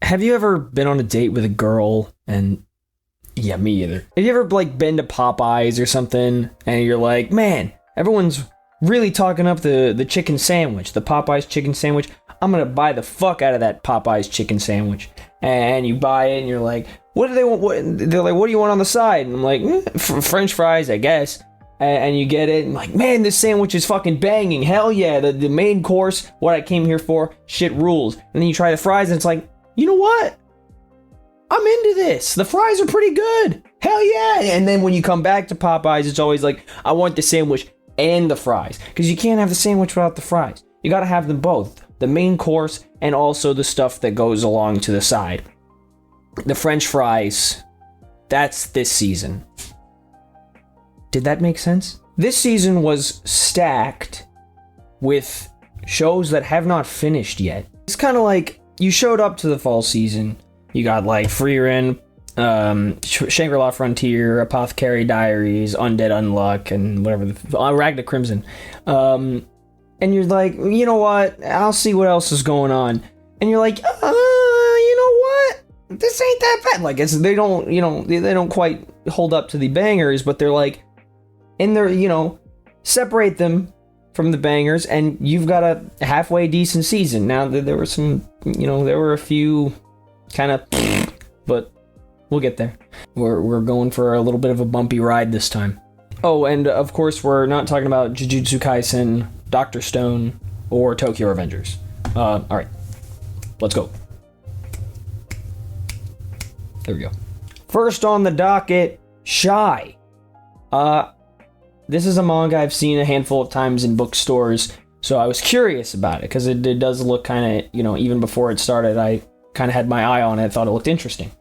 Have you ever been on a date with a girl and... Yeah, me either. Have you ever, like, been to Popeyes or something, and you're like, man, everyone's really talking up the chicken sandwich, the Popeyes chicken sandwich. I'm gonna buy the fuck out of that Popeyes chicken sandwich. And you buy it, and you're like, what do they want? They're like, what do you want on the side? And I'm like, French fries, I guess. And you get it, and like, man, this sandwich is fucking banging. Hell yeah, the main course, what I came here for, shit rules. And then you try the fries, and it's like, you know what? I'm into this. The fries are pretty good. Hell yeah. And then when you come back to Popeyes, it's always like, I want the sandwich and the fries. Because you can't have the sandwich without the fries. You gotta have them both. The main course and also the stuff that goes along to the side. The French fries, that's this season. Did that make sense? This season was stacked with shows that have not finished yet. It's kind of like you showed up to the fall season. You got like Frieren, Shangri-La Frontier, Apothecary Diaries, Undead Unluck, and whatever Ragna Crimson. And you're like, you know what? I'll see what else is going on. And you're like, you know what? This ain't that bad. Like they don't quite hold up to the bangers, but they're like, in their, separate them from the bangers, and you've got a halfway decent season. Now there were some, there were a few kind of, but we'll get there. We're going for a little bit of a bumpy ride this time. Oh, and of course we're not talking about Jujutsu Kaisen, Dr. Stone, or Tokyo Revengers. Alright. Let's go. There we go. First on the docket, Shy. This is a manga I've seen a handful of times in bookstores, so I was curious about it, because it does look kind of, even before it started, I kind of had my eye on it, thought it looked interesting.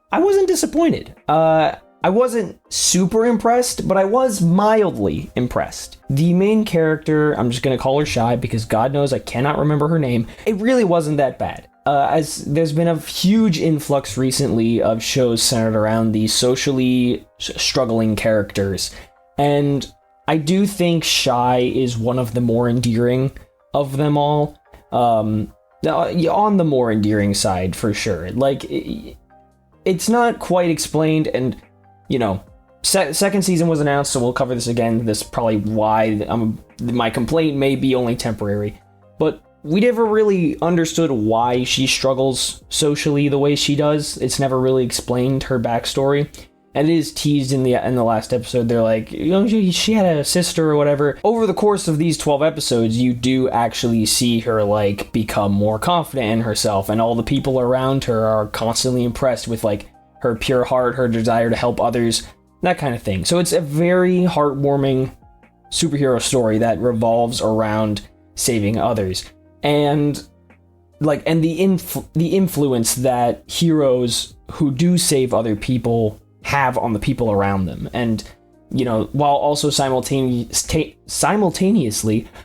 I wasn't disappointed. I wasn't super impressed, but I was mildly impressed. The main character, I'm just going to call her Shy, because God knows I cannot remember her name, it really wasn't that bad. As there's been a huge influx recently of shows centered around these socially struggling characters, and I do think Shy is one of the more endearing of them all. On the more endearing side, for sure. Like, it's not quite explained, and, second season was announced, so we'll cover this again. This is probably why my complaint may be only temporary. But we never really understood why she struggles socially the way she does. It's never really explained, her backstory. And it is teased in the last episode. They're like, she had a sister or whatever. Over the course of these 12 episodes, you do actually see her, like, become more confident in herself. And all the people around her are constantly impressed with, like, her pure heart, her desire to help others, that kind of thing. So it's a very heartwarming superhero story that revolves around saving others. And, the influence that heroes who do save other people have on the people around them, and while also simultaneously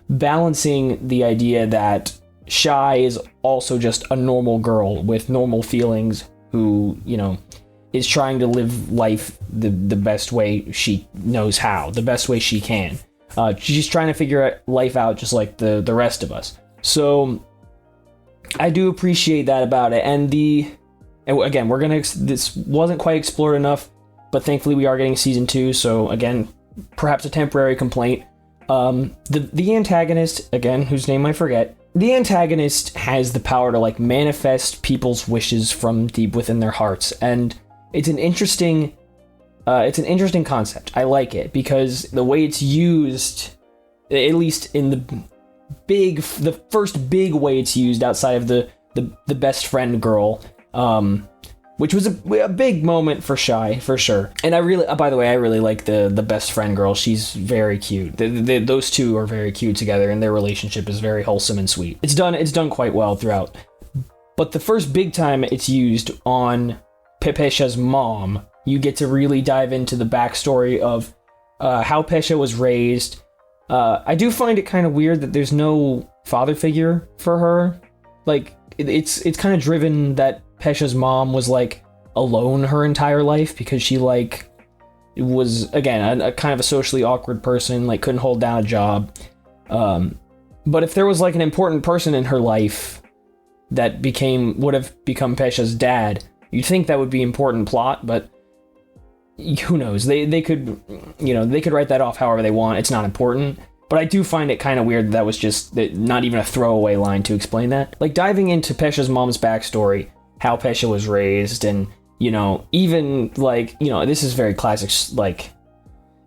balancing the idea that Shy is also just a normal girl with normal feelings who is trying to live life the best way she knows how, the best way she can. She's trying to figure life out just like the rest of us. So I do appreciate that about it. And again, this wasn't quite explored enough, but thankfully we are getting season 2, so again, perhaps a temporary complaint. The antagonist, again, whose name I forget, the antagonist has the power to, like, manifest people's wishes from deep within their hearts, and it's an interesting concept. I like it, because the way it's used, at least in the first big way it's used outside of the best friend girl, which was a big moment for Shy, for sure. And by the way, I really like the best friend girl. She's very cute. Those two are very cute together, and their relationship is very wholesome and sweet. It's done quite well throughout. But the first big time it's used on Pepesha's mom, you get to really dive into the backstory of how Pesha was raised. I do find it kind of weird that there's no father figure for her. Like, it's kind of driven that Pesha's mom was, like, alone her entire life because she, like, was, again, a kind of a socially awkward person, like, couldn't hold down a job. But if there was, like, an important person in her life, that would have become Pesha's dad. You'd think that would be important plot, but who knows? They could, they could write that off however they want. It's not important. But I do find it kind of weird that was just not even a throwaway line to explain that. Like, diving into Pesha's mom's backstory, how Pesha was raised, and, even, like, this is very classic, like,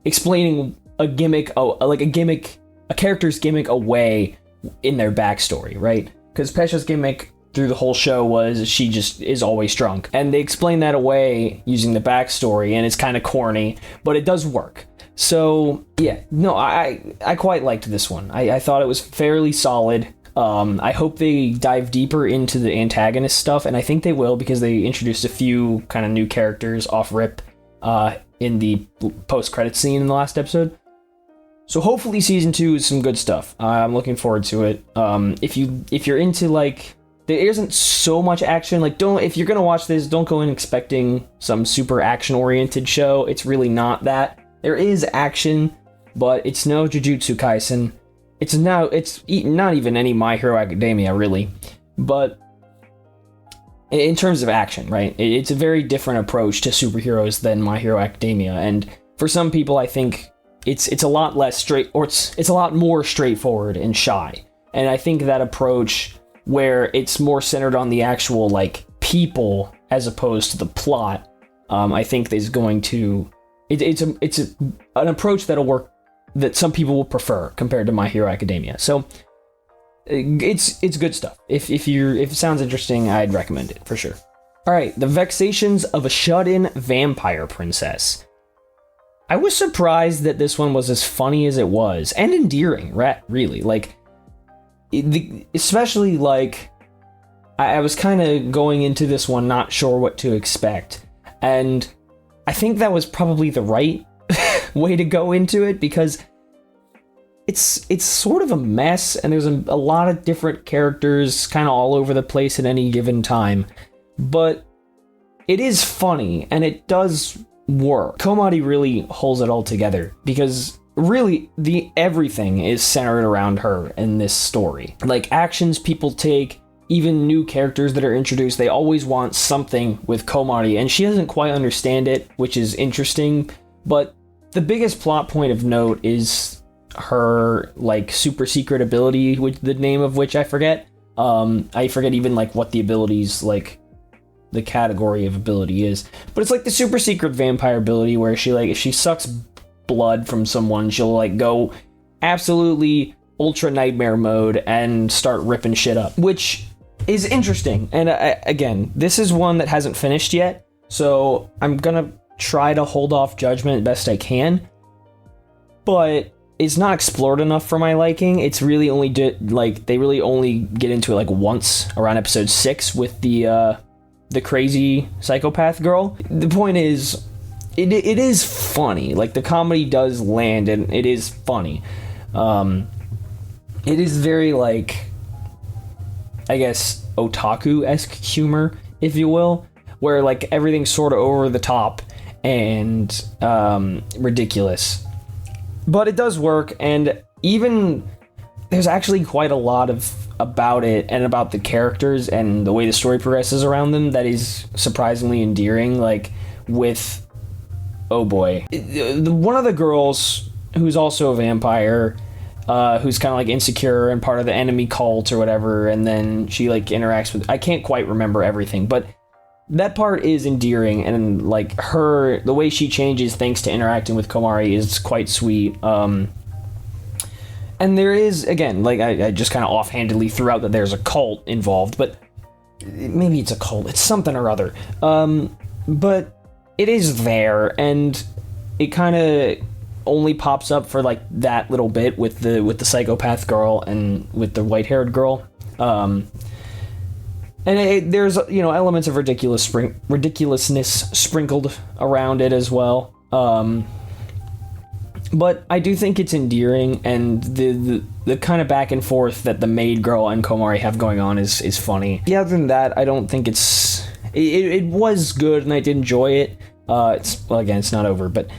explaining a gimmick, a character's gimmick away in their backstory, right? Because Pesha's gimmick through the whole show was she just is always drunk. And they explain that away using the backstory, and it's kind of corny, but it does work. So, yeah, no, I quite liked this one. I thought it was fairly solid. I hope they dive deeper into the antagonist stuff, and I think they will, because they introduced a few kind of new characters off rip in the post-credits scene in the last episode. So hopefully season 2 is some good stuff. I'm looking forward to it. If you're into, like, there isn't so much action. Like, if you're gonna watch this, don't go in expecting some super action-oriented show. It's really not that. There is action, but it's no Jujutsu Kaisen. It's not even any My Hero Academia, really. But in terms of action, right? It's a very different approach to superheroes than My Hero Academia, and for some people, I think it's a lot less it's a lot more straightforward and shy. And I think that approach, where it's more centered on the actual, like, people as opposed to the plot, I think is going to... It's an approach that'll work, that some people will prefer compared to My Hero Academia. So it's good stuff. If it sounds interesting, I'd recommend it for sure. All right, The Vexations of a Shut-In Vampire Princess. I was surprised that this one was as funny as it was, and endearing, really. Like, especially, like, I was kind of going into this one not sure what to expect, and I think that was probably the right way to go into it, because it's sort of a mess, and there's a lot of different characters kind of all over the place at any given time, but it is funny, and it does work. KamiErabi really holds it all together, because really everything is centered around her in this story. Like, actions people take, even new characters that are introduced, they always want something with KamiErabi, and she doesn't quite understand it, which is interesting. But the biggest plot point of note is her, like, super secret ability, which the name of which I forget. I forget even, like, what the abilities, like, the category of ability is. But it's like the super secret vampire ability where she, like, if she sucks blood from someone, she'll, like, go absolutely ultra nightmare mode and start ripping shit up, which is interesting. And again, this is one that hasn't finished yet, so I'm gonna try to hold off judgment best I can, but it's not explored enough for my liking. It's really only they really only get into it like once around episode 6 with the crazy psychopath girl. The point is, it is funny. Like, the comedy does land, and it is funny. It is very, like, I guess, otaku-esque humor, if you will, where, like, everything's sort of over the top and ridiculous. But it does work, and even there's actually quite a lot about it and about the characters and the way the story progresses around them that is surprisingly endearing. Like, with, oh boy, one of the girls who's also a vampire, who's kind of like insecure and part of the enemy cult or whatever, and then she, like, interacts with, I can't quite remember everything, but that part is endearing, and, like, the way she changes thanks to interacting with KamiErabi is quite sweet. And there is, again, like, I just kind of offhandedly threw out that there's a cult involved, but maybe it's a cult, it's something or other. But it is there, and it kind of only pops up for, like, that little bit with the psychopath girl and with the white-haired girl. And there's, elements of ridiculousness sprinkled around it as well. But I do think it's endearing, and the kind of back and forth that the maid girl and KamiErabi have going on is funny. Yeah, other than that, I don't think it was good, and I did enjoy it. It's not over, but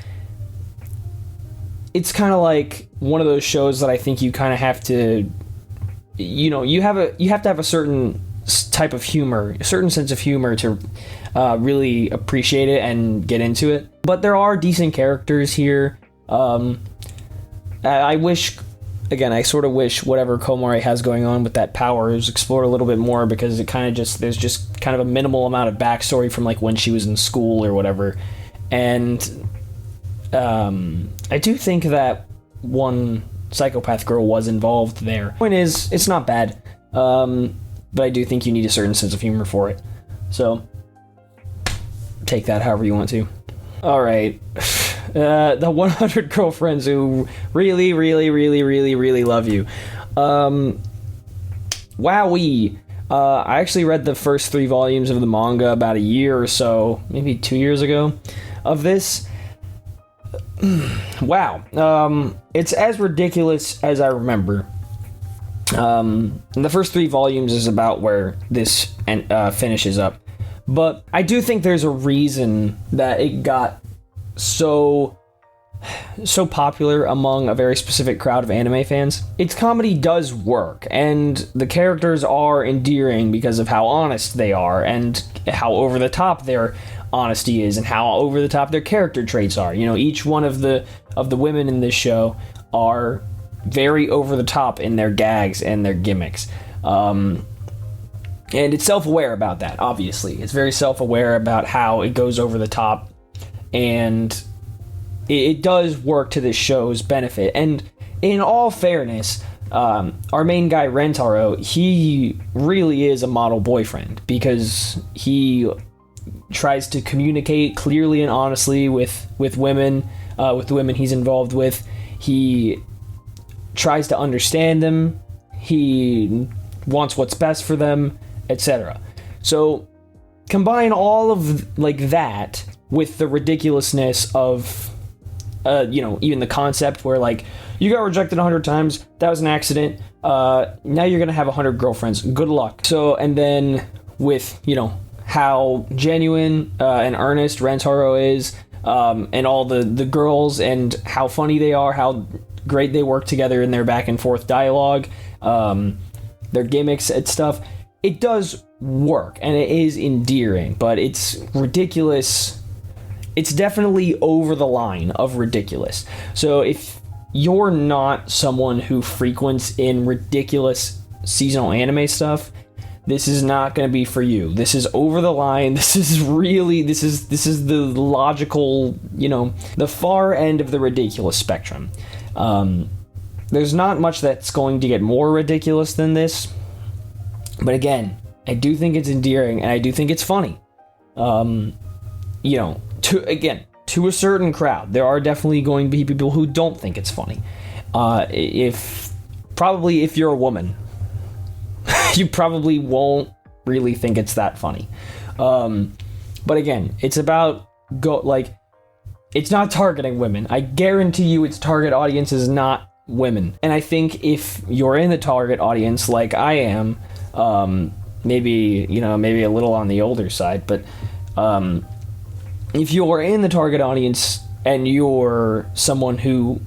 it's kind of like one of those shows that I think you kind of have to, you have to have a certain type of humor, a certain sense of humor to really appreciate it and get into it. But there are decent characters here. I wish, again, I sort of wish whatever Komori has going on with that power is explored a little bit more, because it kind of just, there's just kind of a minimal amount of backstory from like when she was in school or whatever. And I do think that one psychopath girl was involved there. Point is, it's not bad, but I do think you need a certain sense of humor for it. So take that however you want to. All right. The 100 girlfriends who really, really, really, really, really love you. Wowee. I actually read the first 3 volumes of the manga about a year or so, maybe 2 years ago, of this. Wow. It's as ridiculous as I remember. And the first 3 volumes is about where this finishes up. But I do think there's a reason that it got so popular among a very specific crowd of anime fans. Its comedy does work, and the characters are endearing because of how honest they are, and how over the top their honesty is, and how over the top their character traits are. You know, each one of the women in this show are very over the top in their gags and their gimmicks. And it's self-aware about that, obviously. It's very self-aware about how it goes over the top, and it does work to this show's benefit. And in all fairness, our main guy, Rentaro, he really is a model boyfriend, because he tries to communicate clearly and honestly with women, with the women he's involved with. He tries to understand them. He wants what's best for them, etc. So combine all of like that with the ridiculousness of even the concept where, like, you got rejected 100 times, that was an accident, now you're gonna have 100 girlfriends, good luck. So, and then with, how genuine and earnest Rentaro is, and all the girls, and how funny they are, how great they work together in their back and forth dialogue, their gimmicks and stuff, it does work, and it is endearing, but it's ridiculous. It's definitely over the line of ridiculous. So if you're not someone who frequents in ridiculous seasonal anime stuff, this is not going to be for you. This is over the line. This is the logical, the far end of the ridiculous spectrum. There's not much that's going to get more ridiculous than this. But again, I do think it's endearing, and I do think it's funny. To a certain crowd, there are definitely going to be people who don't think it's funny. If you're a woman, you probably won't really think it's that funny. But again, it's about it's not targeting women. I guarantee you its target audience is not women. And I think if you're in the target audience like I am, maybe a little on the older side, but if you're in the target audience and you're someone who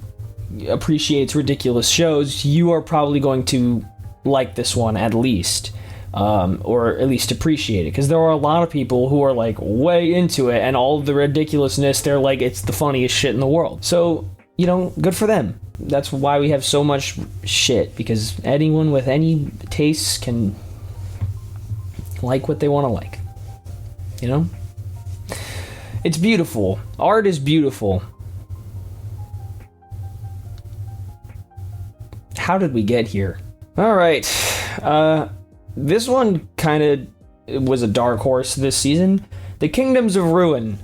appreciates ridiculous shows, you are probably going to like this one at least, or at least appreciate it, because there are a lot of people who are like way into it, and all of the ridiculousness, they're like, it's the funniest shit in the world. So, good for them. That's why we have so much shit, because anyone with any tastes can like what they want to like. It's beautiful. Art is beautiful. How did we get here? All right. This one kind of was a dark horse this season. The Kingdoms of Ruin.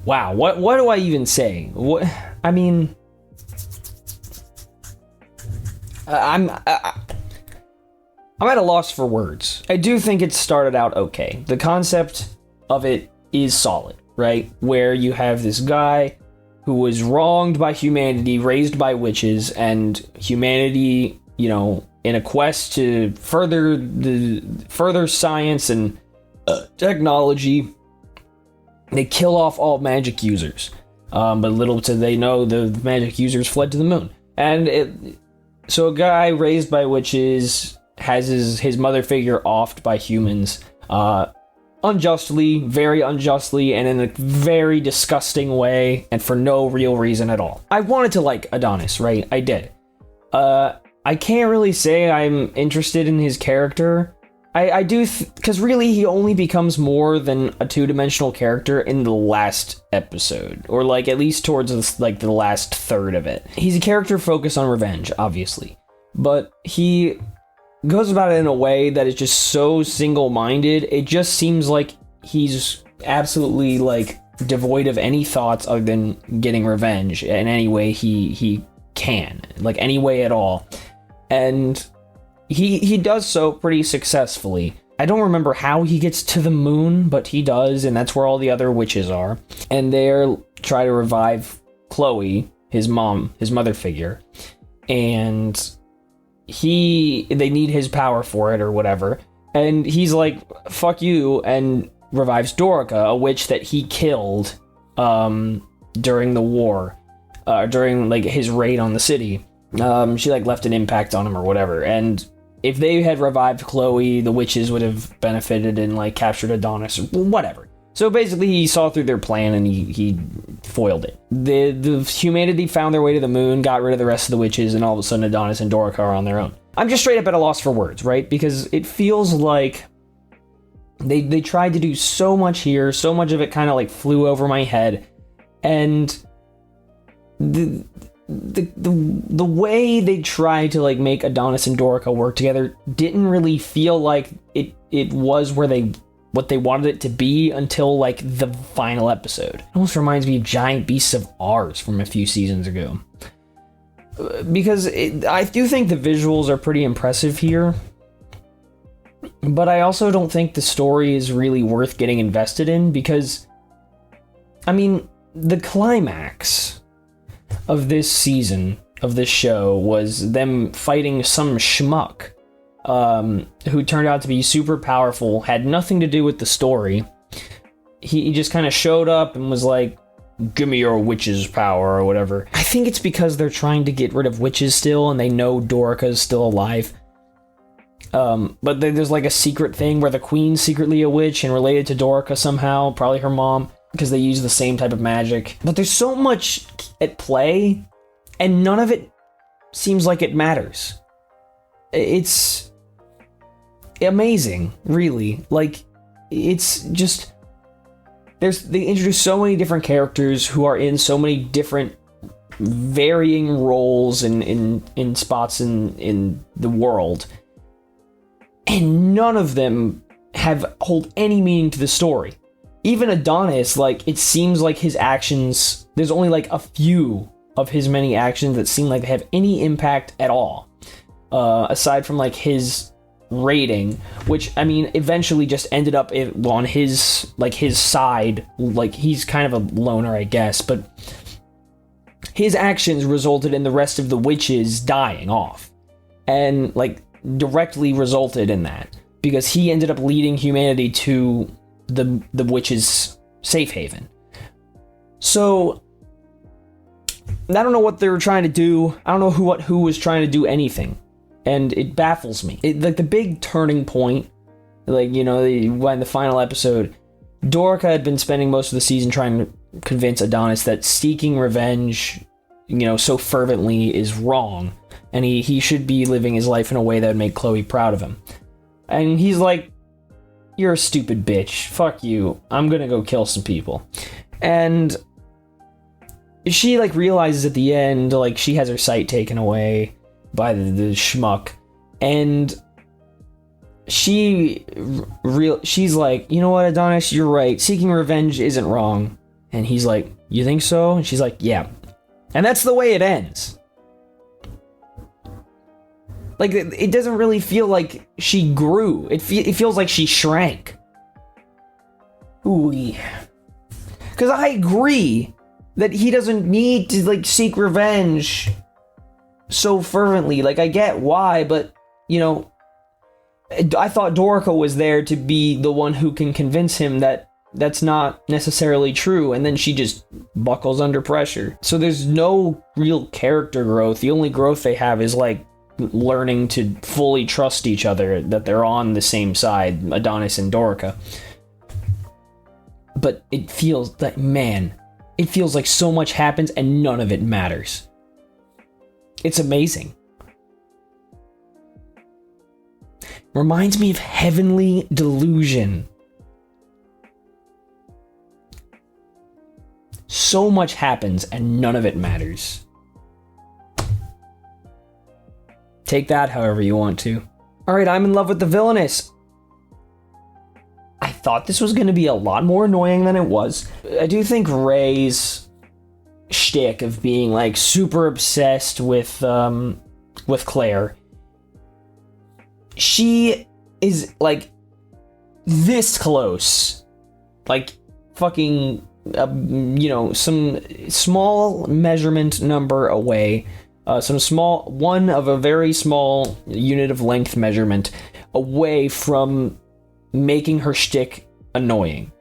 Wow, what do I even say? I'm at a loss for words. I do think it started out okay. The concept of it is solid, right? Where you have this guy who was wronged by humanity, raised by witches, and humanity, in a quest to further science and technology. They kill off all magic users. But little did they know the magic users fled to the moon. And so a guy raised by witches has his mother figure offed by humans. Unjustly, very unjustly, and in a very disgusting way, and for no real reason at all. I wanted to like Adonis, right? I did. I can't really say I'm interested in his character. I do, because really he only becomes more than a two-dimensional character in the last episode, or like at least towards like the last third of it. He's a character focused on revenge, obviously, but he goes about it in a way that is just so single-minded. It just seems like he's absolutely like devoid of any thoughts other than getting revenge in any way he can, like any way at all, and he does so pretty successfully. I don't remember how he gets to the moon, but he does, and that's where all the other witches are. And they're trying to revive Chloe, his mother figure, and they need his power for it or whatever. And he's like, fuck you, and revives Dorica, a witch that he killed during the war, during like his raid on the city. She like left an impact on him or whatever, and if they had revived Chloe, the witches would have benefited and like captured Adonis or whatever. So basically he saw through their plan and he foiled it. The humanity found their way to the moon, got rid of the rest of the witches, and all of a sudden Adonis and Dorica are on their own. I'm just straight up at a loss for words, right? Because it feels like they tried to do so much here, so much of it kind of like flew over my head, and the way they tried to like make Adonis and Dorica work together didn't really feel like it was what they wanted it to be until like the final episode. It almost reminds me of Giant Beasts of Ours from a few seasons ago, because I do think the visuals are pretty impressive here, but I also don't think the story is really worth getting invested in, because I mean the climax of this season of this show was them fighting some schmuck who turned out to be super powerful, had nothing to do with the story. He just kind of showed up and was like, give me your witch's power or whatever. I think it's because they're trying to get rid of witches still, and they know Dorica's still alive. But there's like a secret thing where the queen's secretly a witch and related to Dorica somehow, probably her mom, because they use the same type of magic. But there's so much at play, and none of it seems like it matters. It's amazing, really. Like, it's just... They introduce so many different characters who are in so many different varying roles in spots in the world, and none of them hold any meaning to the story. Even Adonis, like, it seems like his actions, there's only like a few of his many actions that seem like they have any impact at all, aside from like his rating, which I mean eventually just ended up on his side. Like, he's kind of a loner, I guess, but his actions resulted in the rest of the witches dying off, and like directly resulted in that, because he ended up leading humanity to the witch's safe haven. So I don't know what they were trying to do. I don't know who was trying to do anything, and it baffles me. Like, the big turning point, like, you know, when the final episode, Dorica had been spending most of the season trying to convince Adonis that seeking revenge, you know, so fervently is wrong, and he should be living his life in a way that would make Chloe proud of him. And he's like, you're a stupid bitch. Fuck you. I'm gonna go kill some people. And she, like, realizes at the end, like, she has her sight taken away by the schmuck. And she's like, you know what, Adonis, you're right. Seeking revenge isn't wrong. And he's like, you think so? And she's like, yeah. And that's the way it ends. Like, it doesn't really feel like she grew. It feels like she shrank. Ooh. Because I agree that he doesn't need to, like, seek revenge so fervently. Like, I get why, but, you know, I thought Dorica was there to be the one who can convince him that that's not necessarily true, and then she just buckles under pressure. So there's no real character growth. The only growth they have is like learning to fully trust each other, that they're on the same side, Adonis and Dorica. But it feels like, man, it feels like so much happens and none of it matters. It's amazing. Reminds me of Heavenly Delusion. So much happens and none of it matters. Take that however you want to. Alright, I'm in love with the Villainess. I thought this was going to be a lot more annoying than it was. I do think Ray's shtick of being like super obsessed with Claire. She is like this close, like fucking some small measurement number away, one of a very small unit of length measurement away from making her shtick annoying.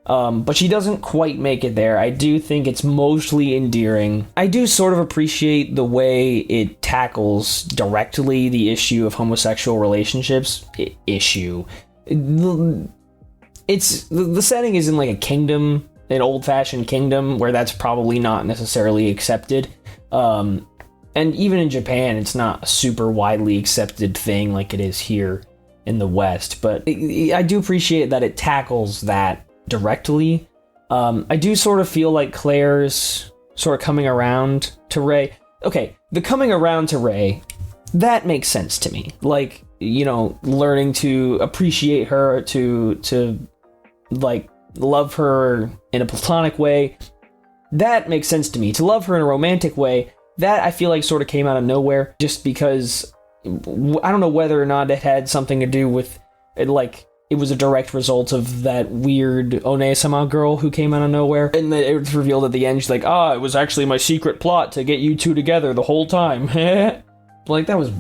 But she doesn't quite make it there. I do think it's mostly endearing. I do sort of appreciate the way it tackles directly the issue of homosexual relationships. The setting is in like a kingdom, an old-fashioned kingdom, where that's probably not necessarily accepted. And even in Japan, it's not a super widely accepted thing like it is here in the West. But I do appreciate that it tackles that directly. I do sort of feel like Claire's sort of coming around to Ray. Okay, the coming around to Ray, that makes sense to me. Like, learning to appreciate her, to like love her in a platonic way, that makes sense to me. To love her in a romantic way, that I feel like sort of came out of nowhere, just because I don't know whether or not it had something to do with it, like it was a direct result of that weird One-sama girl who came out of nowhere. And then it was revealed at the end, she's like, it was actually my secret plot to get you two together the whole time. Like, that was,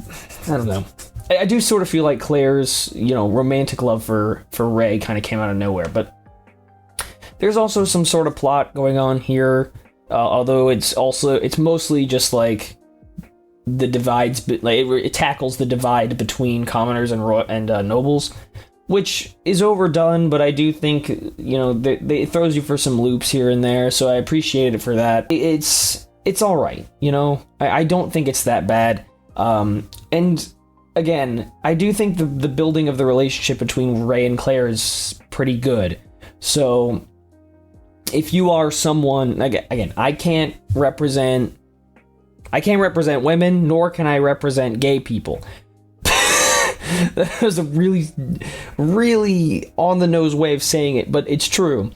I don't know. I do sort of feel like Claire's, romantic love for Ray kind of came out of nowhere. But there's also some sort of plot going on here. Although it's mostly just like the divides, like it tackles the divide between commoners and nobles, which is overdone, but I do think, it throws you for some loops here and there, so I appreciate it for that. It's alright, I don't think it's that bad. And again, I do think the building of the relationship between Ray and Claire is pretty good. So if you are someone, again, I can't represent women, nor can I represent gay people. That was a really, really on-the-nose way of saying it, but it's true.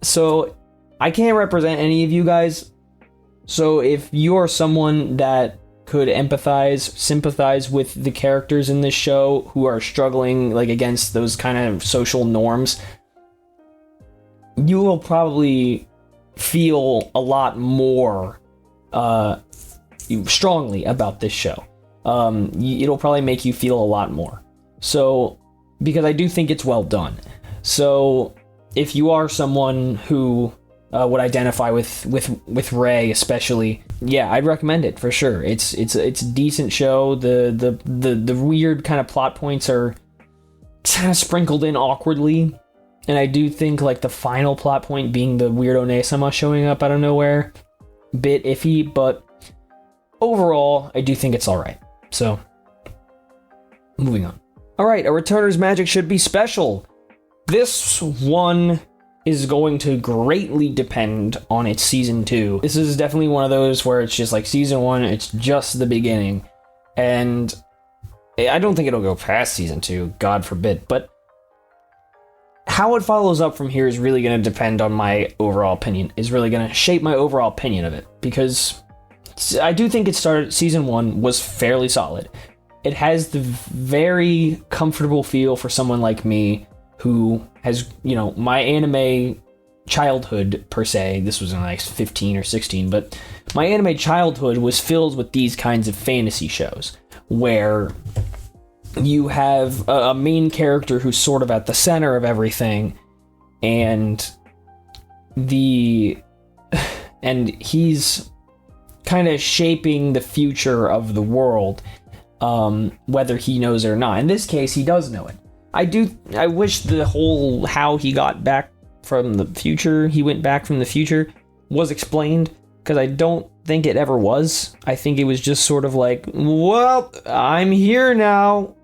So, I can't represent any of you guys. So, if you are someone that could sympathize with the characters in this show who are struggling, like, against those kind of social norms, you will probably feel a lot more strongly about this show. It'll probably make you feel a lot more. So, because I do think it's well done. So, if you are someone who would identify with Ray, especially, yeah, I'd recommend it for sure. It's a decent show. The weird kind of plot points are kind of sprinkled in awkwardly, and I do think like the final plot point being the weird One-sama showing up out of nowhere, bit iffy, but overall, I do think it's alright. So, moving on. Alright, a returner's magic should be special. This one is going to greatly depend on its season 2. This is definitely one of those where it's just like season 1, it's just the beginning. And I don't think it'll go past season 2, God forbid, but how it follows up from here is really going to depend on my overall opinion, is really going to shape my overall opinion of it, because I do think season 1 was fairly solid. It has the very comfortable feel for someone like me who has, my anime childhood per se. This was when I was 15 or 16, but my anime childhood was filled with these kinds of fantasy shows where you have a main character who's sort of at the center of everything, and he's kind of shaping the future of the world, whether he knows it or not. In this case, he does know it. I wish the whole how he got back from the future, he went back from the future, was explained, because I don't think it ever was. I think it was just sort of like, well, I'm here now.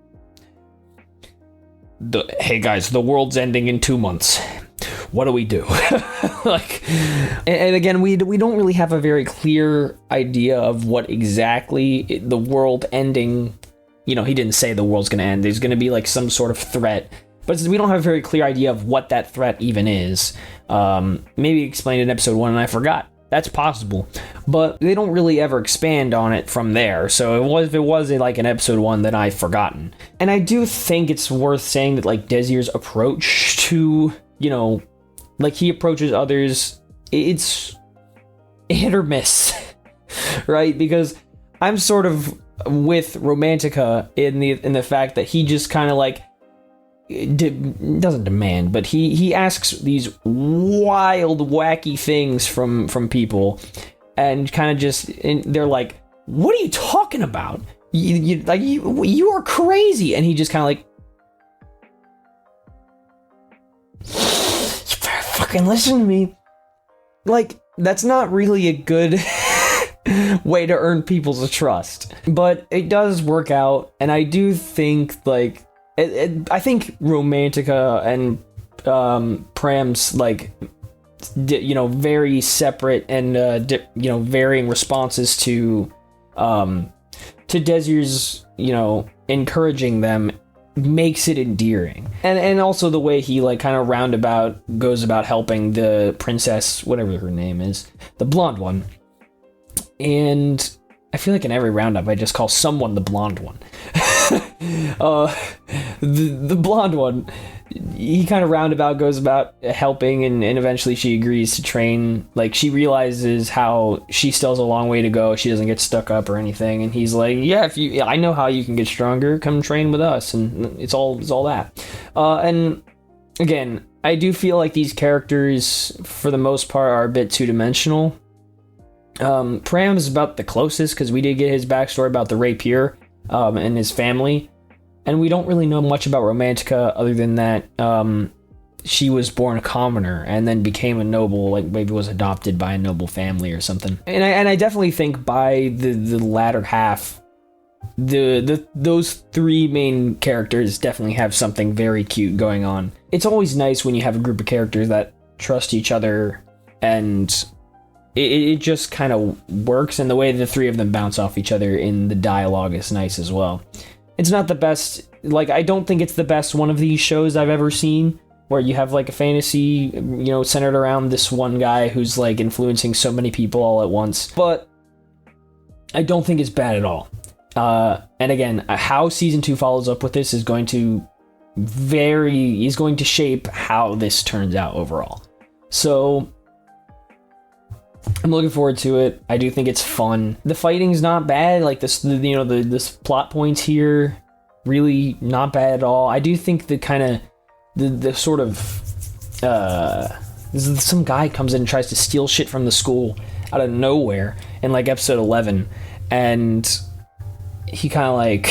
Hey guys, the world's ending in 2 months. What do we do? And again, we don't really have a very clear idea of what exactly the world ending. He didn't say the world's going to end. There's going to be like some sort of threat, but we don't have a very clear idea of what that threat even is. Maybe explained in episode 1 and I forgot. That's possible, but they don't really ever expand on it from there. So if it was like an episode 1, then I've forgotten. And I do think it's worth saying that like Desir's approach to, like he approaches others, it's hit or miss, right? Because I'm sort of with Romantica in the fact that he just kind of like doesn't demand, but he asks these wild, wacky things from people, and kind of just, and they're like, "What are you talking about? You are crazy!" And he just kind of like, "You better fucking listen to me." Like, that's not really a good way to earn people's trust, but it does work out, and I do think like. I think Romantica and Pram's like, very separate and varying responses to Desir's encouraging them makes it endearing, and also the way he like kind of roundabout goes about helping the princess, whatever her name is, the blonde one, and I feel like in every roundup I just call someone the blonde one. The blonde one, he kind of roundabout goes about helping, and eventually she agrees to train. Like, she realizes how she still has a long way to go. She doesn't get stuck up or anything, and he's like, yeah, I know how you can get stronger. Come train with us, and it's all that. And again, I do feel like these characters, for the most part, are a bit two-dimensional. Pram is about the closest, because we did get his backstory about the rapier and his family, and we don't really know much about Romantica other than that she was born a commoner and then became a noble, like maybe was adopted by a noble family or something. And I definitely think by the latter half, those three main characters definitely have something very cute going on. It's always nice when you have a group of characters that trust each other, and it just kind of works, and the way the three of them bounce off each other in the dialogue is nice as well. It's not the best, like, I don't think it's the best one of these shows I've ever seen, where you have like a fantasy, centered around this one guy who's like influencing so many people all at once, but I don't think it's bad at all. And again, how season 2 follows up with this is going to shape how this turns out overall. So I'm looking forward to it. I do think it's fun. The fighting's not bad. Like this, this plot points here, really not bad at all. I do think the kind of the sort of some guy comes in and tries to steal shit from the school out of nowhere in like episode 11, and he kind of like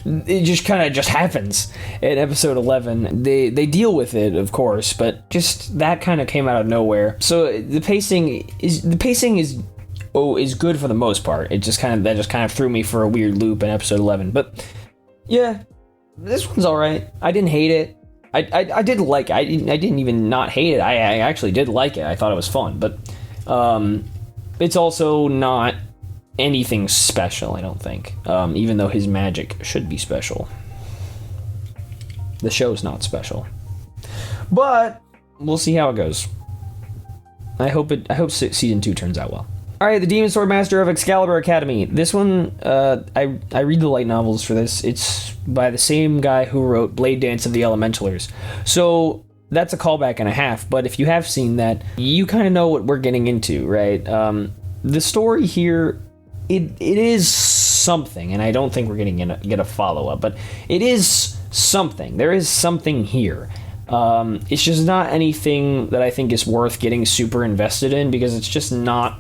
it just happens in episode 11. They deal with it, of course, but just that kind of came out of nowhere. So the pacing is good for the most part. It just kind of threw me for a weird loop in episode 11. But yeah, this one's all right. I didn't hate it. I did like it. I didn't even not hate it. I actually did like it. I thought it was fun, but it's also not anything special, I don't think, even though his magic should be special. The show's not special, but we'll see how it goes. I hope season 2 turns out well. Alright, the Demon Sword Master of Excalibur Academy. This one, I read the light novels for this. It's by the same guy who wrote Blade Dance of the Elementalers, so that's a callback and a half, but if you have seen that, you kind of know what we're getting into, right? The story here, it is something, and I don't think we're going to get a follow-up, but it is something. There is something here. It's just not anything that I think is worth getting super invested in, because it's just not,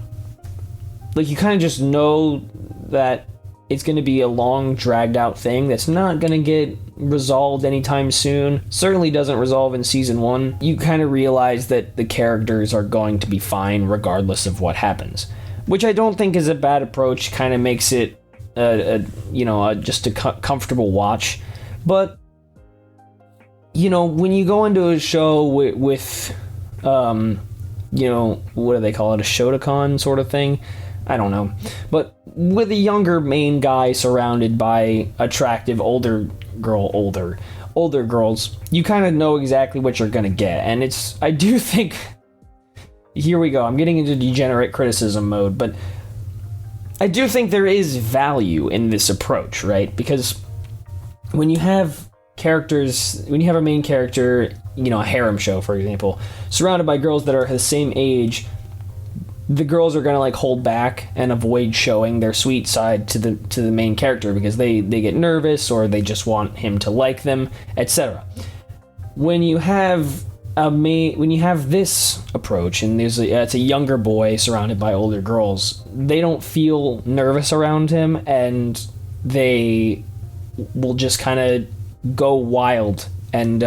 like, you kind of just know that it's going to be a long, dragged-out thing that's not going to get resolved anytime soon. Certainly doesn't resolve in season 1. You kind of realize that the characters are going to be fine regardless of what happens, which I don't think is a bad approach. Kind of makes it just a comfortable watch. But when you go into a show with what do they call it, a Shotokan sort of thing? I don't know. But with a younger main guy surrounded by attractive older girls, you kind of know exactly what you're going to get. And I do think, here we go, I'm getting into degenerate criticism mode, but I do think there is value in this approach, right? Because when you have a main character, a harem show, for example, surrounded by girls that are the same age, the girls are going to like hold back and avoid showing their sweet side to the main character because they get nervous or they just want him to like them, etc. When you have this approach and it's a younger boy surrounded by older girls, they don't feel nervous around him and they will just kind of go wild and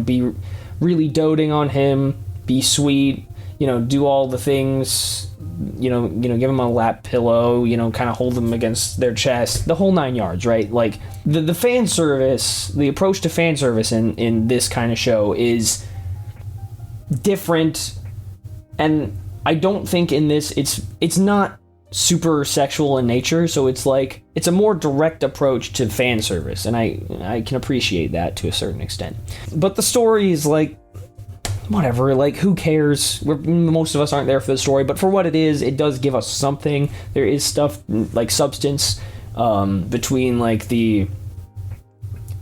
be really doting on him, be sweet, do all the things, give him a lap pillow, kind of hold them against their chest, the whole 9 yards, right? Like the fan service, the approach to fan service in this kind of show is different, and I don't think in this it's not super sexual in nature, so it's a more direct approach to fan service, and I can appreciate that to a certain extent. But the story is whatever, who cares? Most of us aren't there for the story, but for what it is, it does give us something. There is stuff like substance between the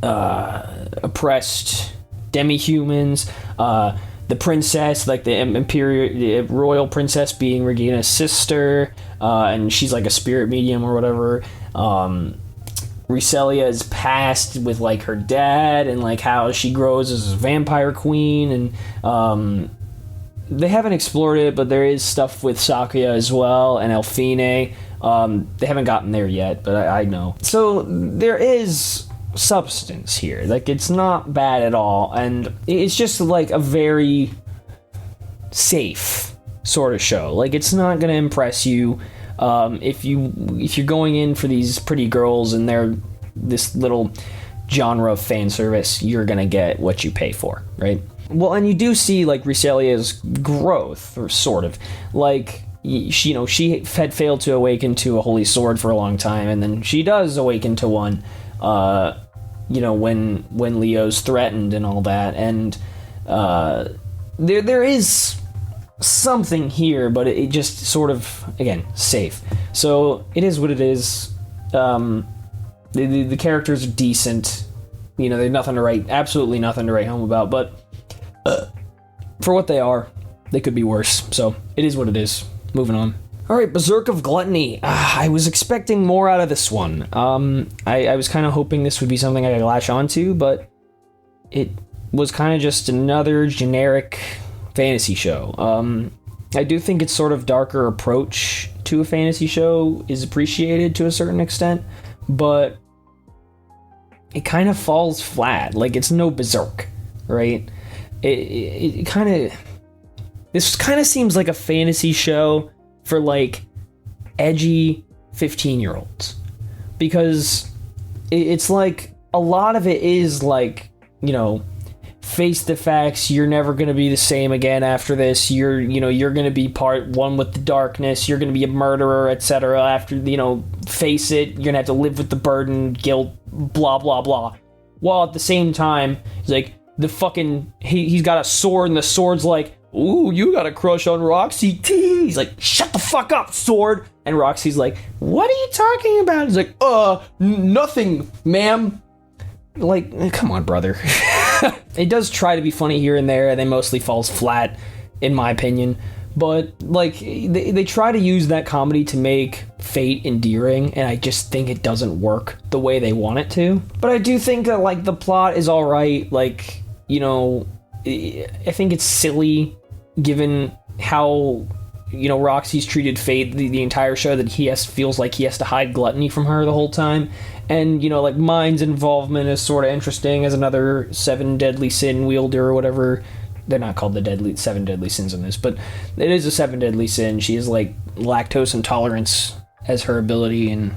oppressed demi-humans, the princess, the royal princess being Regina's sister, and she's a spirit medium or whatever. Rhyselia's past with her dad and how she grows as a vampire queen, and they haven't explored it, but there is stuff with Sakuya as well and Elfine. They haven't gotten there yet, but I know. So there is substance here. It's not bad at all, and it's just a very safe sort of show. It's not gonna impress you. If you're going in for these pretty girls and they're this little genre of fan service, you're gonna get what you pay for, right? Well, and you do see Rhyselia's growth, or sort of. She had failed to awaken to a holy sword for a long time, and then she does awaken to one. When Leo's threatened and all that, and there is something here, but it just sort of, again, safe. So it is what it is. The characters are decent. There's absolutely nothing to write home about, but for what they are, they could be worse. So it is what it is. Moving on. Alright, Berserk of Gluttony. I was expecting more out of this one. I was kind of hoping this would be something I could latch onto, but it was kind of just another generic fantasy show. I do think its sort of darker approach to a fantasy show is appreciated to a certain extent, but it kind of falls flat. It's no Berserk, right? It kind of... This kind of seems like a fantasy show for edgy 15-year-olds, because it's a lot of it is face the facts, you're never going to be the same again after this, you're going to be part one with the darkness, you're going to be a murderer, etc. After, face it, you're going to have to live with the burden, guilt, blah blah blah, while at the same time he's got a sword, and the sword's ooh, you got a crush on Roxy T. He's shut the fuck up, sword. And Roxy's what are you talking about? He's nothing, ma'am. Come on, brother. It does try to be funny here and there, and it mostly falls flat, in my opinion. But, like, they try to use that comedy to make Fate endearing, and I just think it doesn't work the way they want it to. But I do think that, like, the plot is alright. Like, you know, I think it's silly, given how, you know, Roxy's treated Fate the entire show, that feels like he has to hide gluttony from her the whole time. And, you know, like, Mind's involvement is sort of interesting as another 7 deadly sin wielder or whatever. They're not called the 7 deadly sins in this, but it is a 7 deadly sin. She has, like, lactose intolerance as her ability, and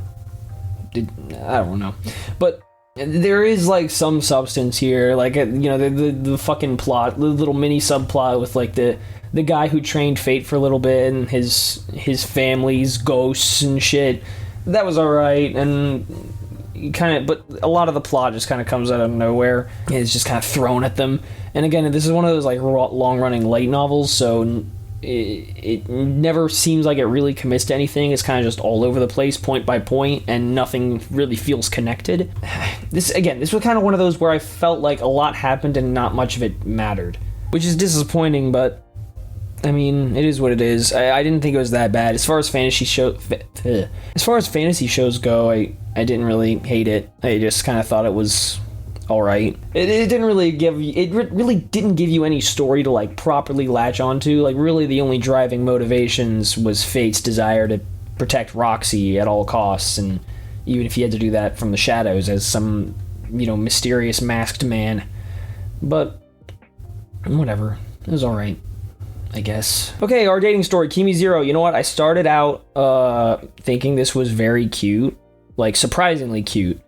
I don't know. But there is, like, some substance here. Like, you know, the fucking plot, the little mini subplot with, like, the guy who trained Fate for a little bit and his family's ghosts and shit. That was alright, and but a lot of the plot just kind of comes out of nowhere. It's just kind of thrown at them. And again, this is one of those, like, long-running light novels, so it never seems like it really commits to anything. It's kind of just all over the place, point by point, and nothing really feels connected. This was kind of one of those where I felt like a lot happened and not much of it mattered, which is disappointing, but I mean, it is what it is. I didn't think it was that bad. As far as fantasy shows go, I didn't really hate it. I just kind of thought it was alright. It didn't really really didn't give you any story to, like, properly latch onto. Like, really the only driving motivations was Fate's desire to protect Roxy at all costs, and even if he had to do that from the shadows as some, you know, mysterious masked man. But whatever. It was alright, I guess. Okay, our dating story, Kimi Zero. You know what? I started out thinking this was very cute. Like, surprisingly cute.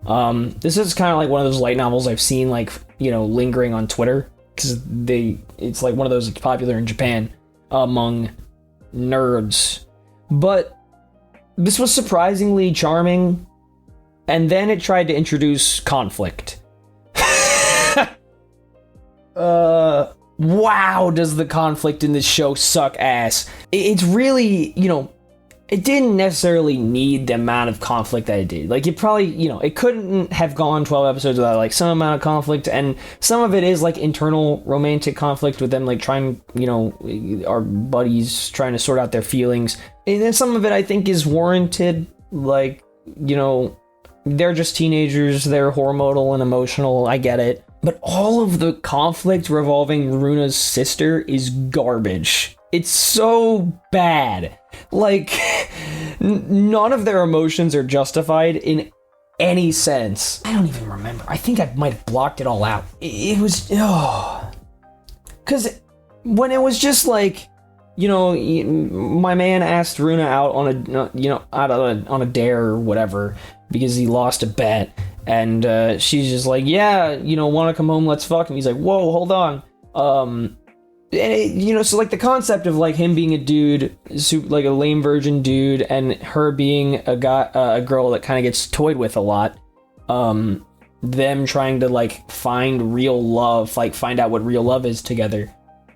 This is kind of like one of those light novels I've seen, like, you know, lingering on Twitter, because it's like one of those that's popular in Japan among nerds. But this was surprisingly charming, and then it tried to introduce conflict. Wow, does the conflict in this show suck ass. It's really, you know, it didn't necessarily need the amount of conflict that it did. Like, it probably, you know, it couldn't have gone 12 episodes without, like, some amount of conflict, and some of it is, like, internal romantic conflict with them, like, trying, you know, our buddies trying to sort out their feelings. And then some of it, I think, is warranted. Like, you know, they're just teenagers, they're hormonal and emotional, I get it. But all of the conflict revolving Runa's sister is garbage. It's so bad. Like, none of their emotions are justified in any sense. I don't even remember. I think I might have blocked it all out. It was... Because when it was just like, you know, my man asked Runa out on a dare or whatever because he lost a bet. And she's just like, yeah, you know, want to come home, let's fuck. And he's like, whoa, hold on. And it, you know, so, like, the concept of, like, him being a dude, like a lame virgin dude, and her being a girl that kind of gets toyed with a lot, them trying to, like, find real love, like, find out what real love is together,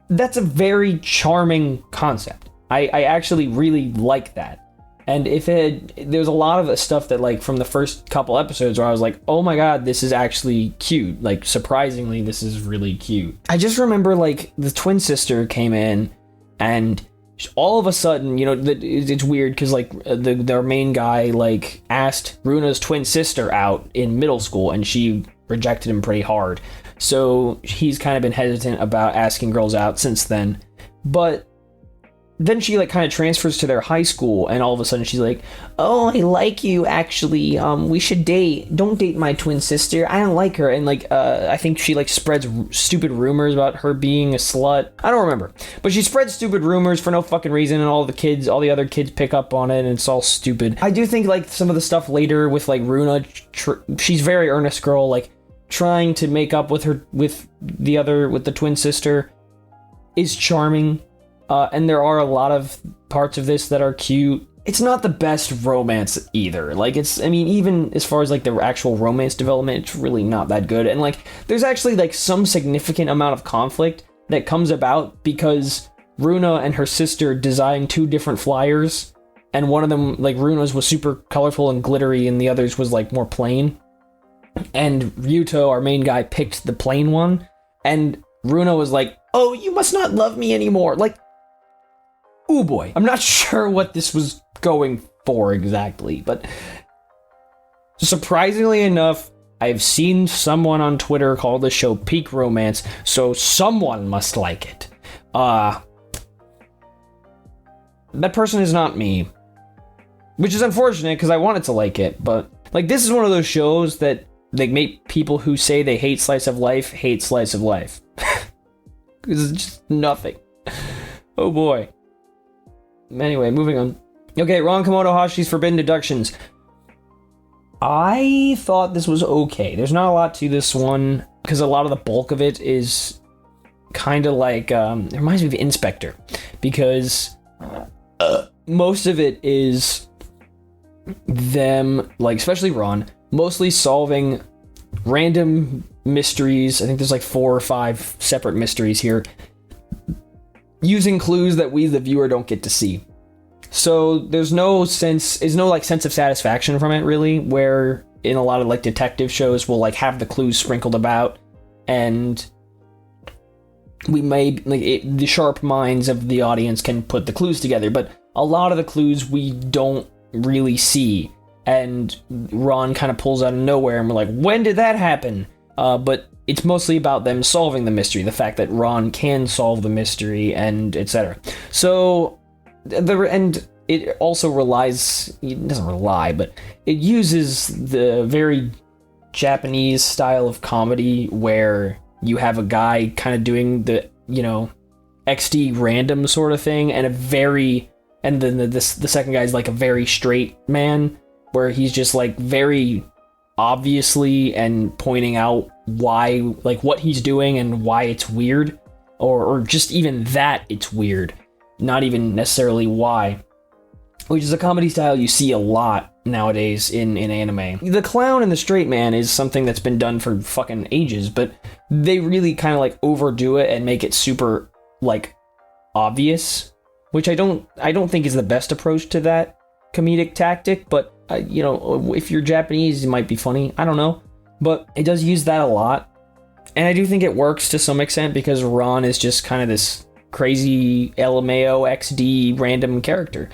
that's a very charming concept. I actually really like that. And there's a lot of the stuff that, like, from the first couple episodes where I was like, oh my god, this is actually cute. Like, surprisingly, this is really cute. I just remember, like, the twin sister came in, and all of a sudden, you know, it's weird because, like, their main guy, like, asked Runa's twin sister out in middle school, and she rejected him pretty hard. So he's kind of been hesitant about asking girls out since then. But then she, like, kind of transfers to their high school, and all of a sudden she's like, oh, I like you, actually, we should date. Don't date my twin sister, I don't like her. And, like, I think she, like, spreads stupid rumors about her being a slut. I don't remember. But she spreads stupid rumors for no fucking reason, and all the other kids pick up on it, and it's all stupid. I do think, like, some of the stuff later with, like, Runa, she's a very earnest girl, like, trying to make up with the twin sister is charming. And there are a lot of parts of this that are cute. It's not the best romance either. Like, even as far as, like, the actual romance development, it's really not that good. And, like, there's actually, like, some significant amount of conflict that comes about because Runa and her sister designed 2 different flyers, and one of them, like, Runa's was super colorful and glittery, and the other's was, like, more plain. And Ryuto, our main guy, picked the plain one, and Runa was like, oh, you must not love me anymore. Like, ooh boy. I'm not sure what this was going for exactly, but surprisingly enough, I've seen someone on Twitter call the show peak romance, so someone must like it. That person is not me. Which is unfortunate, because I wanted to like it, but, like, this is one of those shows that, like, make people who say they hate slice of life hate slice of life. Because it's just nothing. Oh boy. Anyway, moving on. Okay, Ron Kamonohashi's Forbidden Deductions. I thought this was okay. There's not a lot to this one, because a lot of the bulk of it is kind of like, it reminds me of Inspector, because most of it is them, like, especially Ron, mostly solving random mysteries. I think there's like 4 or 5 separate mysteries here, using clues that we, the viewer, don't get to see. So there's no sense of satisfaction from it, really, where in a lot of, like, detective shows we'll, like, have the clues sprinkled about, and we may, like, the sharp minds of the audience can put the clues together, but a lot of the clues we don't really see, and Ron kind of pulls out of nowhere, and we're like, when did that happen? But it's mostly about them solving the mystery, the fact that Ron can solve the mystery, and etc. So, and it also it doesn't rely, but it uses the very Japanese style of comedy where you have a guy kind of doing the, XD random sort of thing, and then the second guy's like a very straight man, where he's just like very obviously and pointing out why, like, what he's doing and why it's weird, or just even that it's weird, not even necessarily why, which is a comedy style you see a lot nowadays in anime. The clown and the straight man is something that's been done for fucking ages, but they really kind of like overdo it and make it super, like, obvious, which I don't think is the best approach to that comedic tactic, but if you're Japanese, it might be funny. I don't know. But it does use that a lot. And I do think it works to some extent, because Ron is just kind of this crazy LMAO XD random character.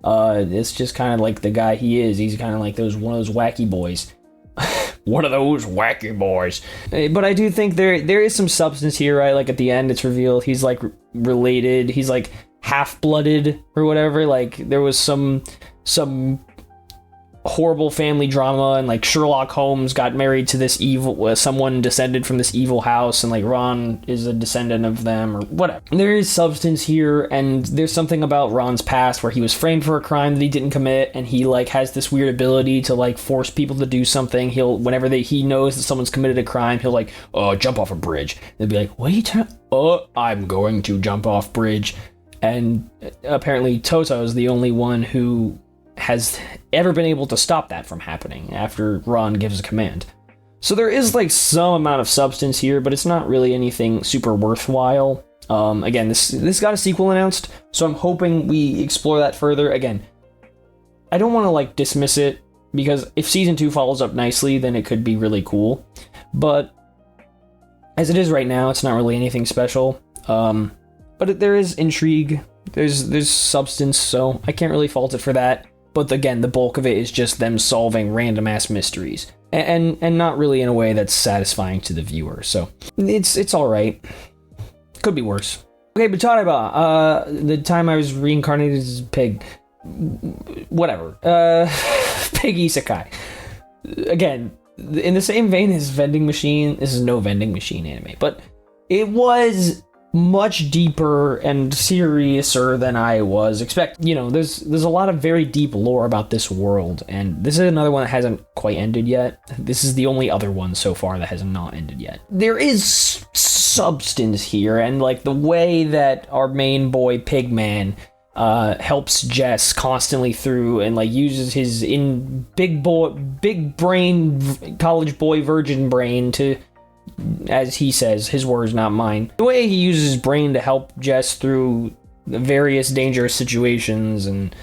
It's just kind of like the guy he is. He's kind of like one of those wacky boys. One of those wacky boys. But I do think there is some substance here, right? Like, at the end, it's revealed he's, like, related. He's, like, half-blooded or whatever. Like, there was some horrible family drama, and, like, Sherlock Holmes got married to this someone descended from this evil house, and, like, Ron is a descendant of them, or whatever. There is substance here, and there's something about Ron's past where he was framed for a crime that he didn't commit, and he, like, has this weird ability to, like, force people to do something. Whenever he knows that someone's committed a crime, he'll, like, jump off a bridge. They'll be like, what are you I'm going to jump off bridge. And apparently Toto is the only one who has ever been able to stop that from happening after Ron gives a command. So there is, like, some amount of substance here, but it's not really anything super worthwhile. Again, this got a sequel announced, so I'm hoping we explore that further. Again, I don't want to, like, dismiss it, because if season 2 follows up nicely, then it could be really cool. But as it is right now, it's not really anything special. But there is intrigue, there's substance, so I can't really fault it for that. But again, the bulk of it is just them solving random-ass mysteries. And not really in a way that's satisfying to the viewer, so it's alright. Could be worse. Okay, Butareba, the time I was reincarnated as a pig. Whatever. Pig isekai. Again, in the same vein as Vending Machine, this is no Vending Machine anime, but it was much deeper and seriouser than I was expecting. There's a lot of very deep lore about this world, and this is another one that hasn't quite ended yet. This is the only other one so far that has not ended yet. There is substance here, and, like, the way that our main boy Pigman helps Jess constantly through, and, like, uses his big brain college boy virgin brain to, as he says, his words, not mine. The way he uses his brain to help Jess through the various dangerous situations, and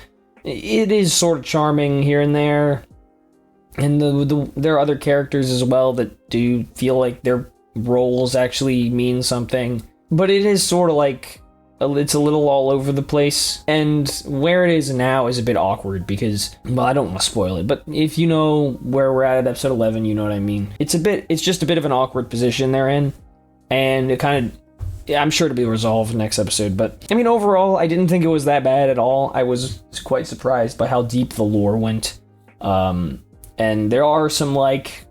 it is sort of charming here and there. And there are other characters as well that do feel like their roles actually mean something. But it is sort of like it's a little all over the place, and where it is now is a bit awkward because, well, I don't want to spoil it, but if you know where we're at episode 11, you know what I mean. It's just a bit of an awkward position they're in, and it kind of, I'm sure to be resolved next episode, but I mean, overall, I didn't think it was that bad at all. I was quite surprised by how deep the lore went, and there are some, like,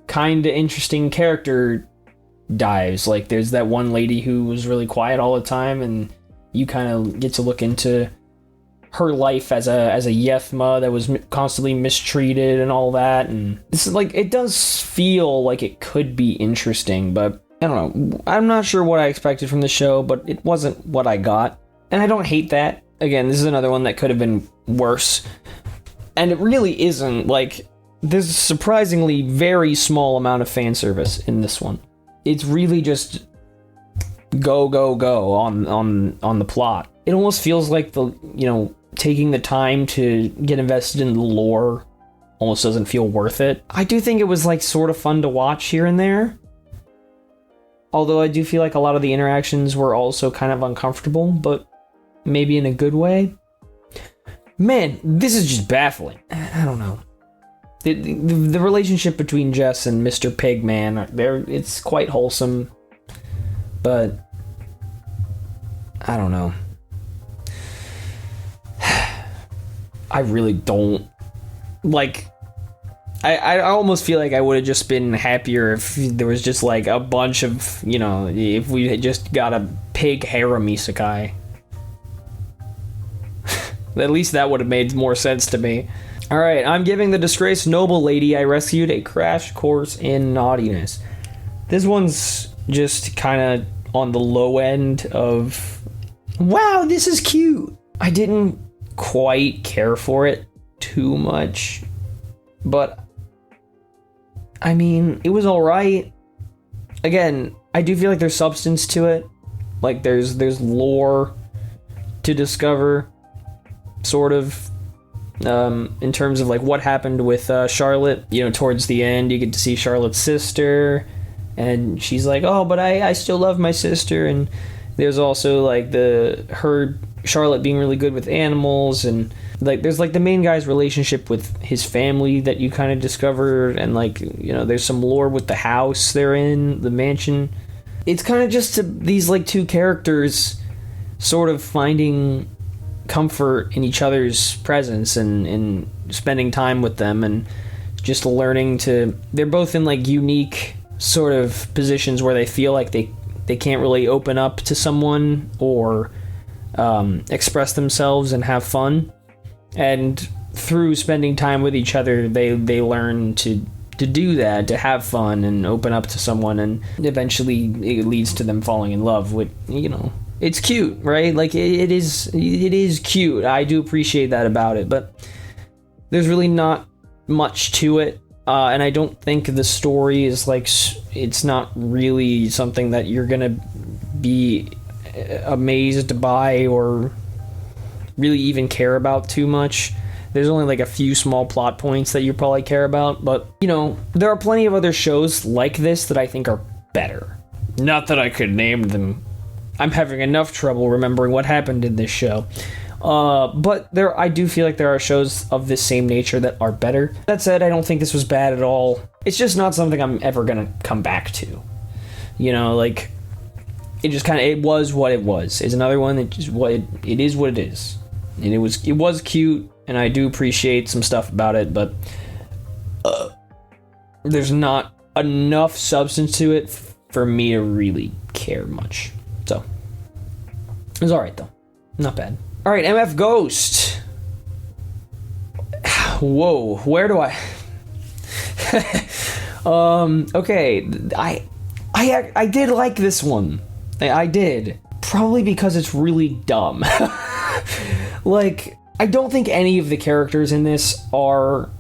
kind of interesting character dives. Like, there's that one lady who was really quiet all the time, and you kind of get to look into her life as a Yethma that was constantly mistreated and all that, and it's like, it does feel like it could be interesting, but I don't know. I'm not sure what I expected from the show, but it wasn't what I got. And I don't hate that. Again, this is another one that could have been worse. And it really isn't. Like, there's a surprisingly very small amount of fan service in this one. It's really just go on the plot. It almost feels like taking the time to get invested in the lore almost doesn't feel worth it. I do think it was, like, sort of fun to watch here and there. Although I do feel like a lot of the interactions were also kind of uncomfortable, but maybe in a good way. Man, this is just baffling. I don't know. The relationship between Jess and Mr. Pigman, it's quite wholesome, but I don't know. I really don't like. I almost feel like I would have just been happier if there was just, like, a bunch of, if we had just got a pig harem isekai. At least that would have made more sense to me. Alright, I'm giving the disgraced noble lady I rescued a crash course in naughtiness. This one's just kind of on the low end of, wow, this is cute. I didn't quite care for it too much, but I mean, it was alright. Again, I do feel like there's substance to it. Like, there's lore to discover, sort of, in terms of, like, what happened with Charlotte. Towards the end, you get to see Charlotte's sister, and she's like, oh, but I still love my sister, and there's also, like, Charlotte being really good with animals, and like there's, like, the main guy's relationship with his family that you kind of discover, and, like, there's some lore with the house they're in, the mansion. It's kind of just these, like, two characters sort of finding comfort in each other's presence and spending time with them, and just learning they're both in, like, unique sort of positions where they feel like they can't really open up to someone or express themselves and have fun, and through spending time with each other they learn to do that, to have fun and open up to someone, and eventually it leads to them falling in love with, it's cute, right? Like, it is cute. I do appreciate that about it, but there's really not much to it, and I don't think the story is, like, it's not really something that you're gonna be amazed by or really even care about too much. There's only, like, a few small plot points that you probably care about, but there are plenty of other shows like this that I think are better. Not that I could name them. I'm having enough trouble remembering what happened in this show. But I do feel like there are shows of this same nature that are better. That said, I don't think this was bad at all. It's just not something I'm ever gonna come back to. Like, it just kind of, it was what it was. It's another one that just, it is what it is. And it was cute, and I do appreciate some stuff about it, but there's not enough substance to it for me to really care much. So, it was alright though. Not bad. Alright, MF Ghost. Whoa, where do I... okay, I did like this one. I did. Probably because it's really dumb. Like, I don't think any of the characters in this are...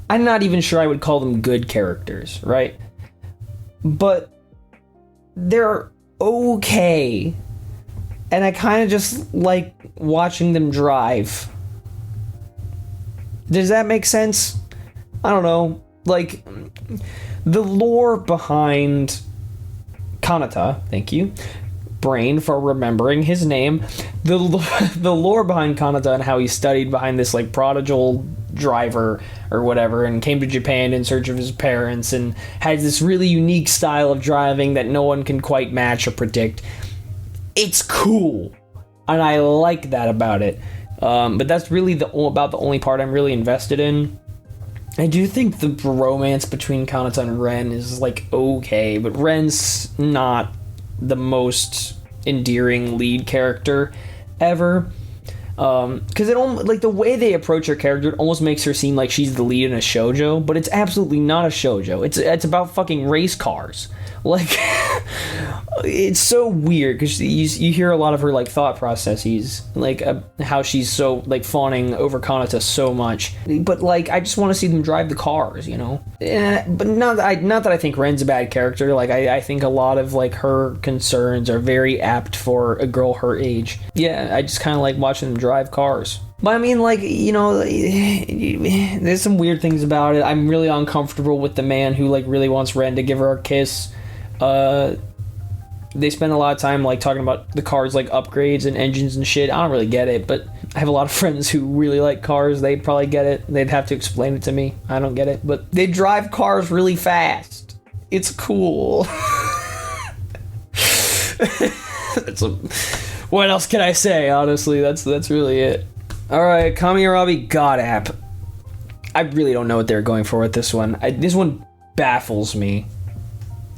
I'm not even sure I would call them good characters, right? But they're okay. And I kind of just like watching them drive. Does that make sense? I don't know. Like, the lore behind Kanata, thank you, brain for remembering his name. The lore behind Kanata and how he studied behind this like prodigal driver or whatever and came to Japan in search of his parents and has this really unique style of driving that no one can quite match or predict. It's cool, and I like that about it. But that's really about the only part I'm really invested in. I do think the romance between Kanata and Ren is like okay, but Ren's not the most endearing lead character ever. Because it almost, like the way they approach her character, it almost makes her seem like she's the lead in a shoujo, but it's absolutely not a shoujo. It's about fucking race cars. Like, it's so weird because you hear a lot of her like thought processes, like how she's so like fawning over Kanata so much. But like, I just want to see them drive the cars, you know. But not that I think Ren's a bad character. Like, I think a lot of like her concerns are very apt for a girl her age. Yeah, I just kind of like watching them drive cars. But I mean, like, you know, there's some weird things about it. I'm really uncomfortable with the man who like really wants Ren to give her a kiss. They spend a lot of time like talking about the cars like upgrades and engines and shit. I don't really get it, but I have a lot of friends who really like cars. They'd probably get it. They'd have to explain it to me. I don't get it, but they drive cars really fast. It's cool. What else can I say? Honestly, that's really it. All right, KamiErabi god.app. I really don't know what they're going for with this one. This one baffles me.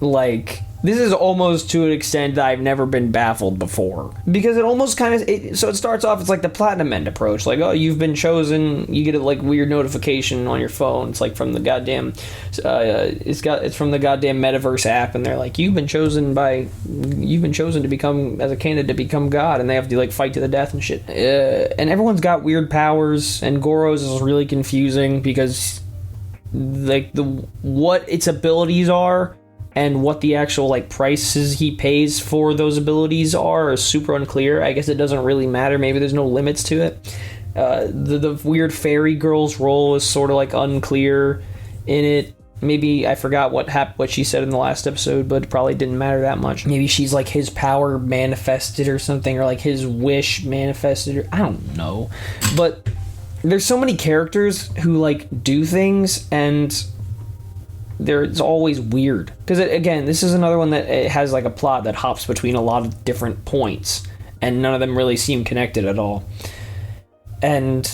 Like, this is almost to an extent that I've never been baffled before. Because it almost kind of... So it starts off, it's like the Platinum End approach. Like, oh, you've been chosen. You get a, like, weird notification on your phone. It's, like, from the goddamn... It's from the goddamn Metaverse app. And they're like, you've been chosen to become... As a candidate to become God. And they have to, like, fight to the death and shit. And everyone's got weird powers. And Goro's is really confusing because... Like, what its abilities are... and what the actual like prices he pays for those abilities are super unclear. I guess it doesn't really matter. Maybe there's no limits to it. The weird fairy girl's role is sort of like unclear in it. Maybe I forgot what she said in the last episode, but it probably didn't matter that much. Maybe she's like his power manifested or something, or like his wish manifested, or I don't know. But there's so many characters who like do things and it's always weird because again, this is another one that it has like a plot that hops between a lot of different points and none of them really seem connected at all. And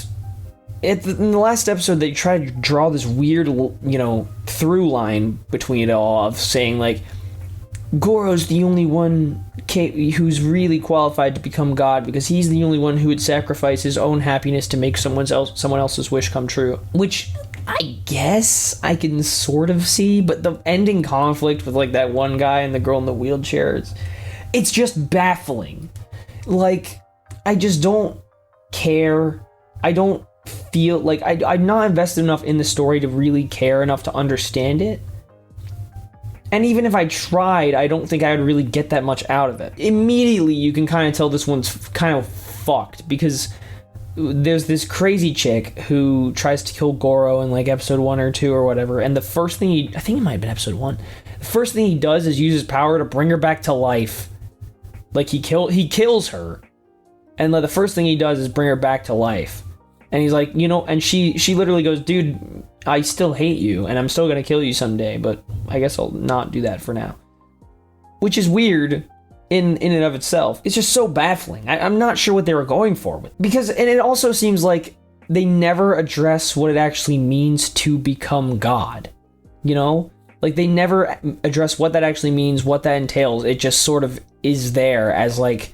in the last episode they tried to draw this weird, you know, through line between it all of saying like Goro's the only one who's really qualified to become God because he's the only one who would sacrifice his own happiness to make someone else's wish come true, which I guess I can sort of see, but the ending conflict with like that one guy and the girl in the wheelchair, it's just baffling. Like, I just don't care. I don't feel like I'm not invested enough in the story to really care enough to understand it. And even if I tried, I don't think I would really get that much out of it. Immediately, you can kind of tell this one's kind of fucked because there's this crazy chick who tries to kill Goro in like episode 1 or 2 or whatever, and the first thing I think it might have been episode 1, the first thing he does is use his power to bring her back to life. Like he kills her, and like the first thing he does is bring her back to life. And he's like, you know, and she literally goes, dude, I still hate you and I'm still gonna kill you someday, but I guess I'll not do that for now. Which is weird in and of itself. It's just so baffling. I'm not sure what they were going for with, because, and it also seems like they never address what it actually means to become God, you know, like they never address what that actually means, what that entails. It just sort of is there as like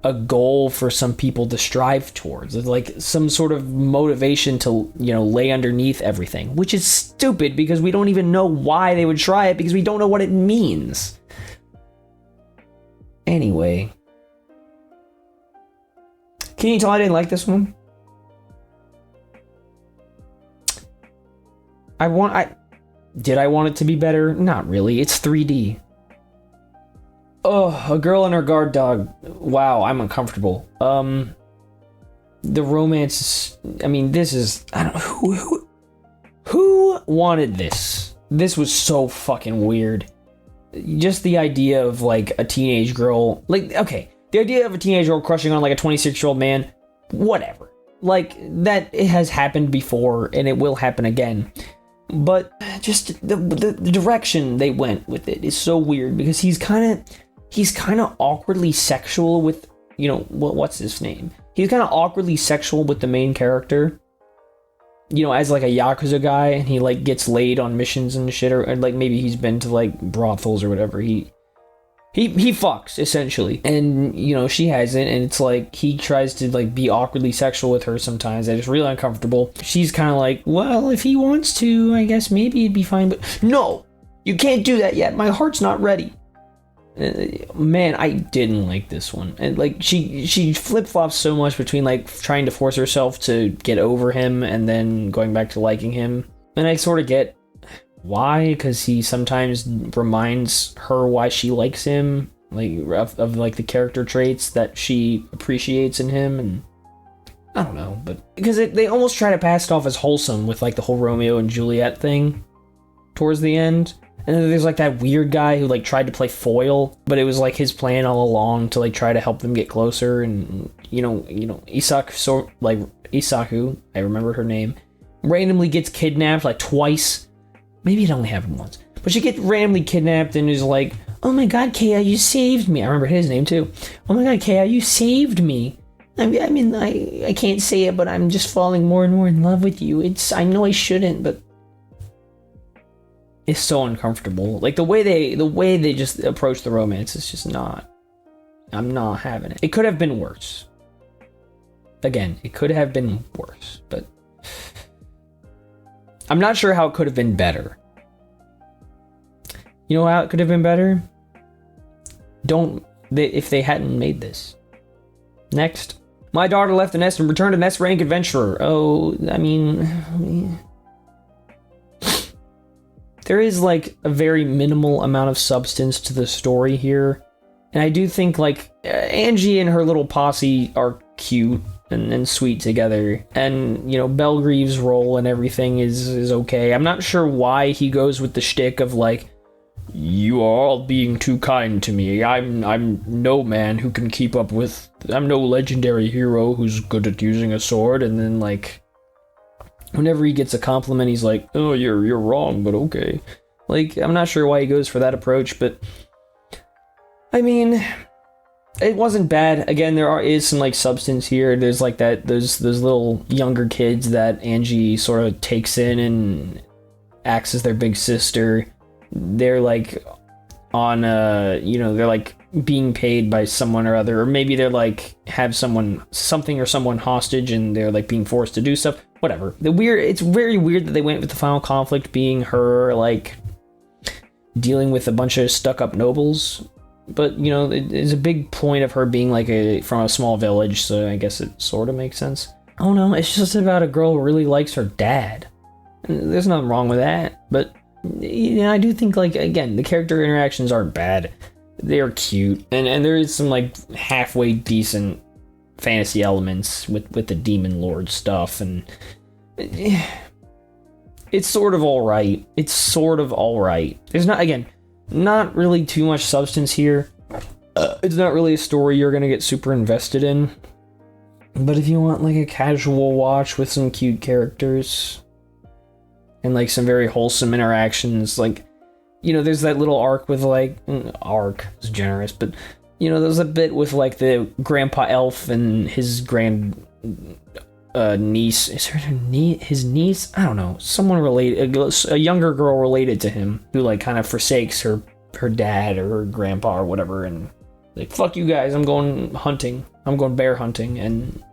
a goal for some people to strive towards. It's like some sort of motivation to, you know, lay underneath everything, which is stupid because we don't even know why they would try it because we don't know what it means. Anyway, can you tell I didn't like this one? Did I want it to be better? Not really. It's 3D. Oh, a girl and her guard dog. Wow, I'm uncomfortable. The romance. I mean, this is. I don't. Who wanted this? This was so fucking weird. just the idea of like a teenage girl, like, okay, the idea of a teenage girl crushing on like a 26-year-old man, whatever. Like, that it has happened before and it will happen again. But just the direction they went with it is so weird, because he's kind of awkwardly sexual with, you know, what's his name? He's kind of awkwardly sexual with the main character, you know, as like a Yakuza guy, and he like gets laid on missions and shit, or like maybe he's been to like brothels or whatever. He fucks, essentially, and you know, she hasn't, and it's like he tries to like be awkwardly sexual with her sometimes, and it's really uncomfortable. She's kind of like, well, if he wants to, I guess maybe it'd be fine, but no, you can't do that yet. My heart's not ready. Man, I didn't like this one. And like she flip-flops so much between like trying to force herself to get over him and then going back to liking him. And I sort of get why, because he sometimes reminds her why she likes him, like of like the character traits that she appreciates in him, and I don't know, but because they almost try to pass it off as wholesome with like the whole Romeo and Juliet thing towards the end. And then there's like that weird guy who like tried to play foil, but it was like his plan all along to like try to help them get closer. And you know, Isaku, I remember her name, randomly gets kidnapped like twice. Maybe it only happened once, but she gets randomly kidnapped and is like, "Oh my God, Kea, you saved me." I remember his name too. "Oh my God, Kea, you saved me." I mean, I can't say it, but I'm just falling more and more in love with you. I know I shouldn't, but it's so uncomfortable. Like the way they just approach the romance is just not. I'm not having it. It could have been worse. Again, it could have been worse, but I'm not sure how it could have been better. You know how it could have been better? If they hadn't made this. Next. My daughter left the nest and returned a nest rank adventurer. Oh, I mean, there is like a very minimal amount of substance to the story here. And I do think like Angie and her little posse are cute and sweet together. And, you know, Belgreave's role and everything is okay. I'm not sure why he goes with the shtick of like, "You are all being too kind to me. I'm no man who can keep up with... I'm no legendary hero who's good at using a sword." And then like, whenever he gets a compliment, he's like, "Oh, you're wrong, but okay." Like, I'm not sure why he goes for that approach, but I mean, it wasn't bad. Again, is some like substance here. There's like those little younger kids that Angie sort of takes in and acts as their big sister. They're like on they're like being paid by someone or other, or maybe they're like have someone hostage and they're like being forced to do stuff. Whatever. It's very weird that they went with the final conflict being her like dealing with a bunch of stuck-up nobles. But, you know, it's a big point of her being like from a small village, so I guess it sort of makes sense. Oh no, it's just about a girl who really likes her dad. There's nothing wrong with that, but you know, I do think, like, again, the character interactions aren't bad. They're cute, and there is some like halfway decent fantasy elements with the demon lord stuff, and it's sort of all right. There's not really too much substance here. It's not really a story you're gonna get super invested in, but if you want like a casual watch with some cute characters and like some very wholesome interactions, like, you know, there's that little arc with like, arc is generous, but you know, there's a bit with like the grandpa elf and his niece. Is her his niece? I don't know. Someone related, a younger girl related to him, who like kind of forsakes her dad or her grandpa or whatever, and like, "Fuck you guys, I'm going hunting. I'm going bear hunting." And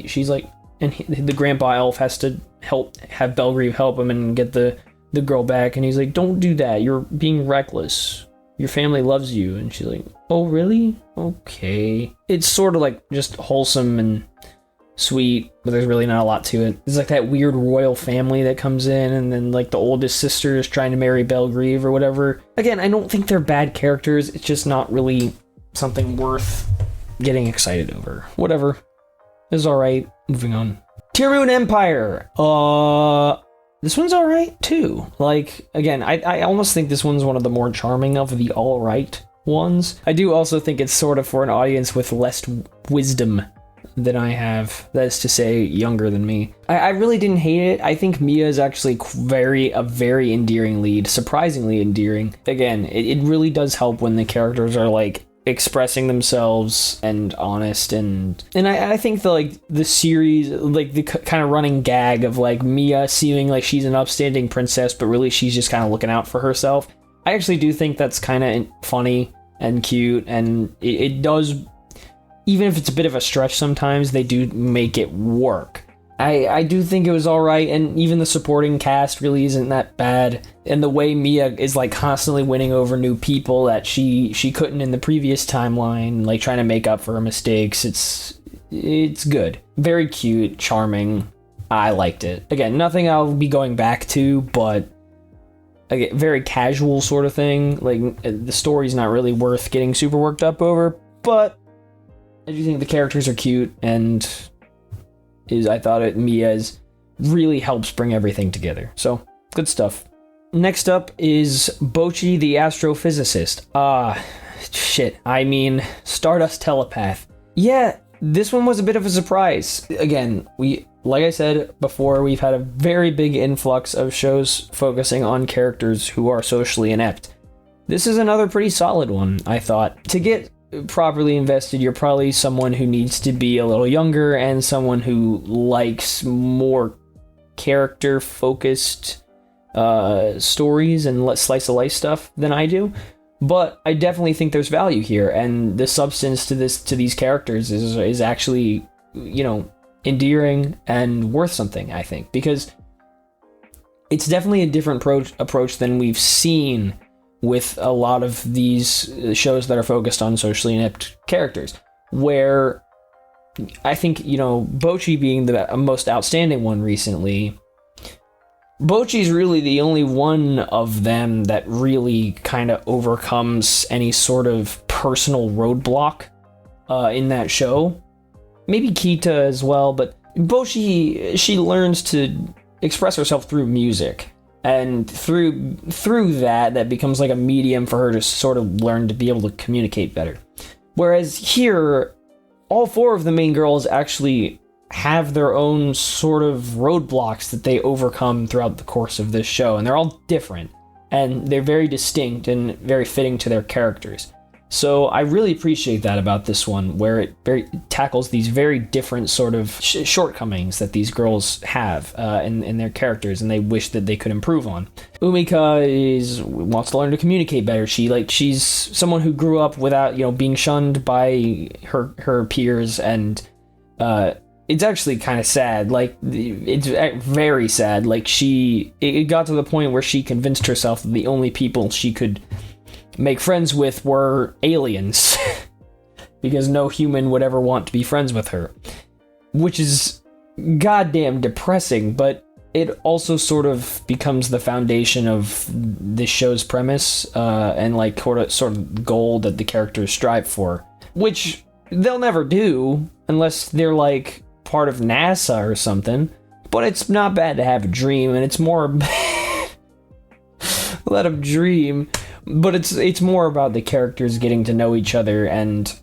she's like, the grandpa elf has to have Belgreave help him and get the girl back, and he's like, "Don't do that. You're being reckless. Your family loves you." And she's like, "Oh, really? Okay." It's sort of like just wholesome and sweet, but there's really not a lot to it. There's like that weird royal family that comes in, and then like the oldest sister is trying to marry Belgreave or whatever. Again, I don't think they're bad characters. It's just not really something worth getting excited over. Whatever. It's alright. Moving on. Tearmoon Empire. this one's alright too. Like, again, I almost think this one's one of the more charming of the alright ones. I do also think it's sort of for an audience with less wisdom than I have, that is to say, younger than me. I really didn't hate it. I think Mia is actually a very endearing lead, surprisingly endearing. Again, it really does help when the characters are like expressing themselves and honest, and I think the series, like the kind of running gag of like Mia seeming like she's an upstanding princess, but really she's just kind of looking out for herself. I actually do think that's kind of funny and cute, and it does, even if it's a bit of a stretch sometimes, they do make it work. I do think it was alright, and even the supporting cast really isn't that bad. And the way Mia is like constantly winning over new people that she couldn't in the previous timeline, like trying to make up for her mistakes, it's good. Very cute, charming. I liked it. Again, nothing I'll be going back to, but again, very casual sort of thing. Like, the story's not really worth getting super worked up over, but I do think the characters are cute, and I thought Mia's really helps bring everything together. So, good stuff. Next up is Bocchi the Astrophysicist. Stardust Telepath. Yeah, this one was a bit of a surprise. Again, like I said before, we've had a very big influx of shows focusing on characters who are socially inept. This is another pretty solid one, I thought. To get properly invested, you're probably someone who needs to be a little younger and someone who likes more character-focused stories and less slice-of-life stuff than I do. But I definitely think there's value here, and the substance to these characters is actually, endearing and worth something, I think, because it's definitely a different approach than we've seen with a lot of these shows that are focused on socially inept characters, where I think, Bocchi being the most outstanding one recently, Bocchi's really the only one of them that really kind of overcomes any sort of personal roadblock in that show. Maybe Kita as well, but Bocchi, she learns to express herself through music. And through that becomes like a medium for her to sort of learn to be able to communicate better. Whereas here, all four of the main girls actually have their own sort of roadblocks that they overcome throughout the course of this show. And they're all different. And they're very distinct and very fitting to their characters. So I really appreciate that about this one, where it tackles these very different sort of shortcomings that these girls have in their characters, and they wish that they could improve on. Umika wants to learn to communicate better. She's someone who grew up without being shunned by her peers, and it's actually kind of sad. Like, it's very sad. Like, it got to the point where she convinced herself that the only people she could make friends with were aliens because no human would ever want to be friends with her, which is goddamn depressing, but it also sort of becomes the foundation of this show's premise and like sort of goal that the characters strive for, which they'll never do unless they're like part of NASA or something. But it's not bad to have a dream, and it's more let them dream. But it's more about the characters getting to know each other, and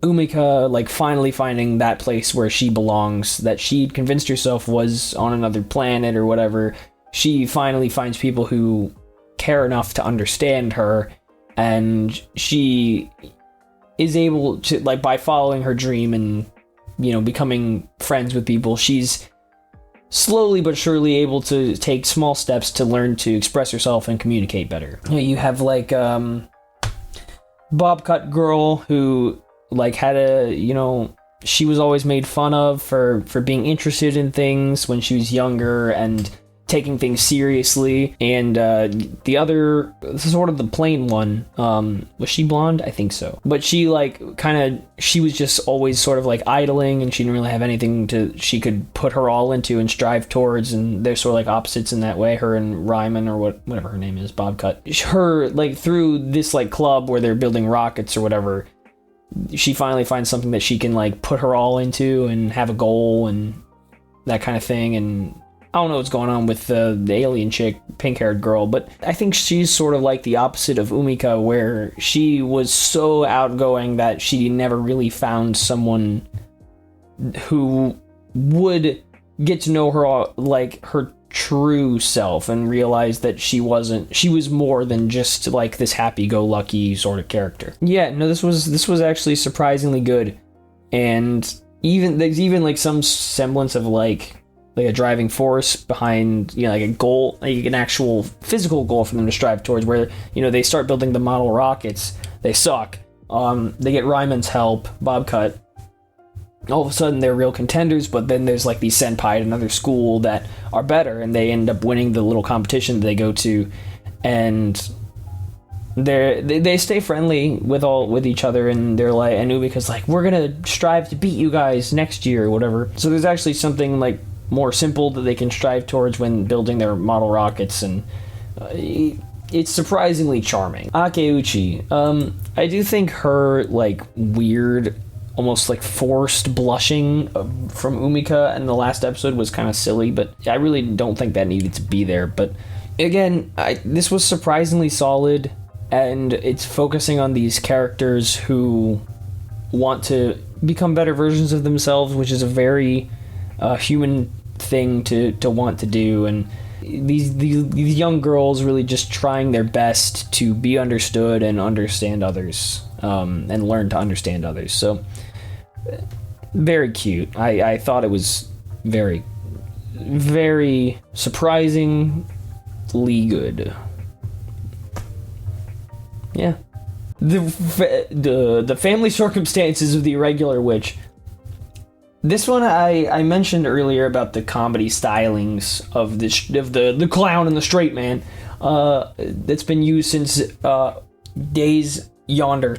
Umika like finally finding that place where she belongs, that she convinced herself was on another planet or whatever. She finally finds people who care enough to understand her, and she is able to, like, by following her dream and becoming friends with people, she's slowly but surely able to take small steps to learn to express herself and communicate better. You have like Bob Cut Girl, who like had she was always made fun of for being interested in things when she was younger and taking things seriously. And the other, sort of the plain one, was she blonde? I think so. But she she was just always sort of like idling, and she didn't really have anything she could put her all into and strive towards, and they're sort of like opposites in that way, her and Ryman, or whatever her name is, Bobcut. Her, like, through this like club where they're building rockets or whatever, she finally finds something that she can like put her all into and have a goal and that kind of thing, and I don't know what's going on with the alien chick, pink-haired girl, but I think she's sort of like the opposite of Umika, where she was so outgoing that she never really found someone who would get to know her, like, her true self and realize that she was more than just like this happy-go-lucky sort of character. Yeah, no, this was actually surprisingly good, and there's even like some semblance of like a driving force behind, you know, like a goal, like an actual physical goal for them to strive towards, where, you know, they start building the model rockets, they suck, they get Ryman's help, Bobcut, all of a sudden they're real contenders, but then there's like these senpai at another school that are better, and they end up winning the little competition that they go to, and they stay friendly with each other, and they're like, and Umika's like, we're gonna strive to beat you guys next year or whatever. So there's actually something like more simple that they can strive towards when building their model rockets, and it's surprisingly charming. Akeuchi, I do think her like weird, almost like forced blushing from Umika in the last episode was kind of silly, but I really don't think that needed to be there. But again, this was surprisingly solid, and it's focusing on these characters who want to become better versions of themselves, which is a very human thing to want to do, and these young girls really just trying their best to be understood and understand others, and learn to understand others. So very cute. I thought it was very, very surprisingly good. Yeah. The family circumstances of the Irregular Witch. This one I mentioned earlier about the comedy stylings of the clown and the straight man that's been used since Days Yonder.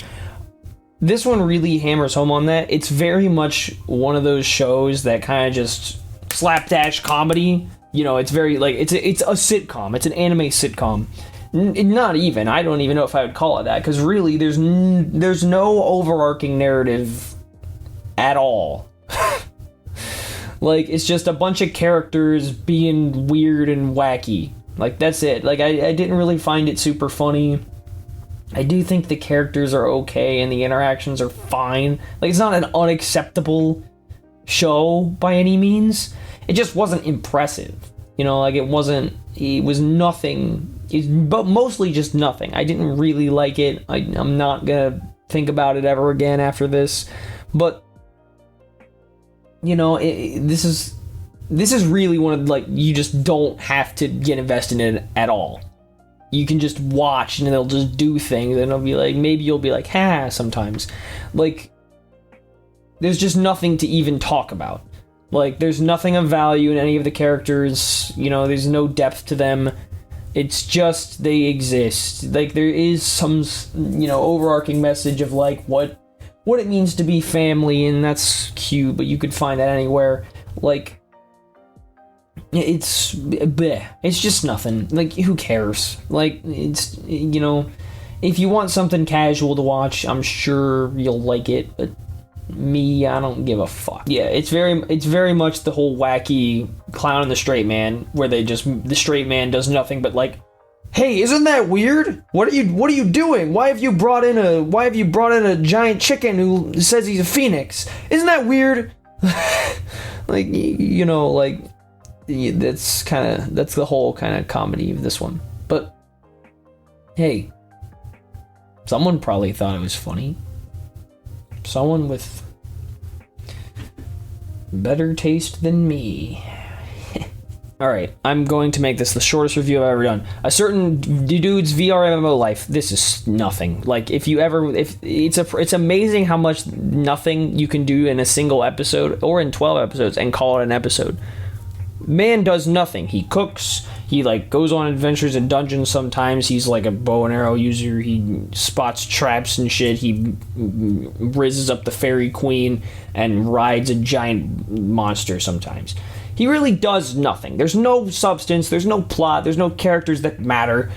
This one really hammers home on that. It's very much one of those shows that kind of just slapdash comedy. You know, it's very like it's a sitcom. It's an anime sitcom. Not even. I don't even know if I would call it that, because really there's no overarching narrative at all. Like, it's just a bunch of characters being weird and wacky. Like, that's it. Like, I didn't really find it super funny. I do think the characters are okay and the interactions are fine. Like, it's not an unacceptable show by any means. It just wasn't impressive. You know, like, it was nothing. But mostly just nothing. I didn't really like it. I'm not gonna think about it ever again after this. But, you know, this is really one of, like, you just don't have to get invested in it at all. You can just watch, and they'll just do things, and it'll be like, maybe you'll be like, ha, sometimes. Like, there's just nothing to even talk about. Like, there's nothing of value in any of the characters, you know, there's no depth to them. It's just, they exist. Like, there is some, you know, overarching message of, like, what it means to be family, and that's cute, but you could find that anywhere. Like, it's bleh. It's just nothing. Like, who cares? Like, it's, you know, if you want something casual to watch, I'm sure you'll like it, but me, I don't give a fuck. Yeah, it's very much the whole wacky clown and the straight man, where the straight man does nothing but, like, hey, isn't that weird? What are you doing? Why have you brought in a giant chicken who says he's a phoenix? Isn't that weird? Like, you know, like, that's the whole kind of comedy of this one. But hey, someone probably thought it was funny. Someone with better taste than me. Alright, I'm going to make this the shortest review I've ever done. A certain dude's VRMMO life. This is nothing. Like, if it's amazing how much nothing you can do in a single episode, or in 12 episodes, and call it an episode. Man does nothing. He cooks, he, like, goes on adventures in dungeons sometimes, he's, like, a bow and arrow user, he spots traps and shit, he rizzes up the fairy queen, and rides a giant monster sometimes. He really does nothing. There's no substance, there's no plot, there's no characters that matter.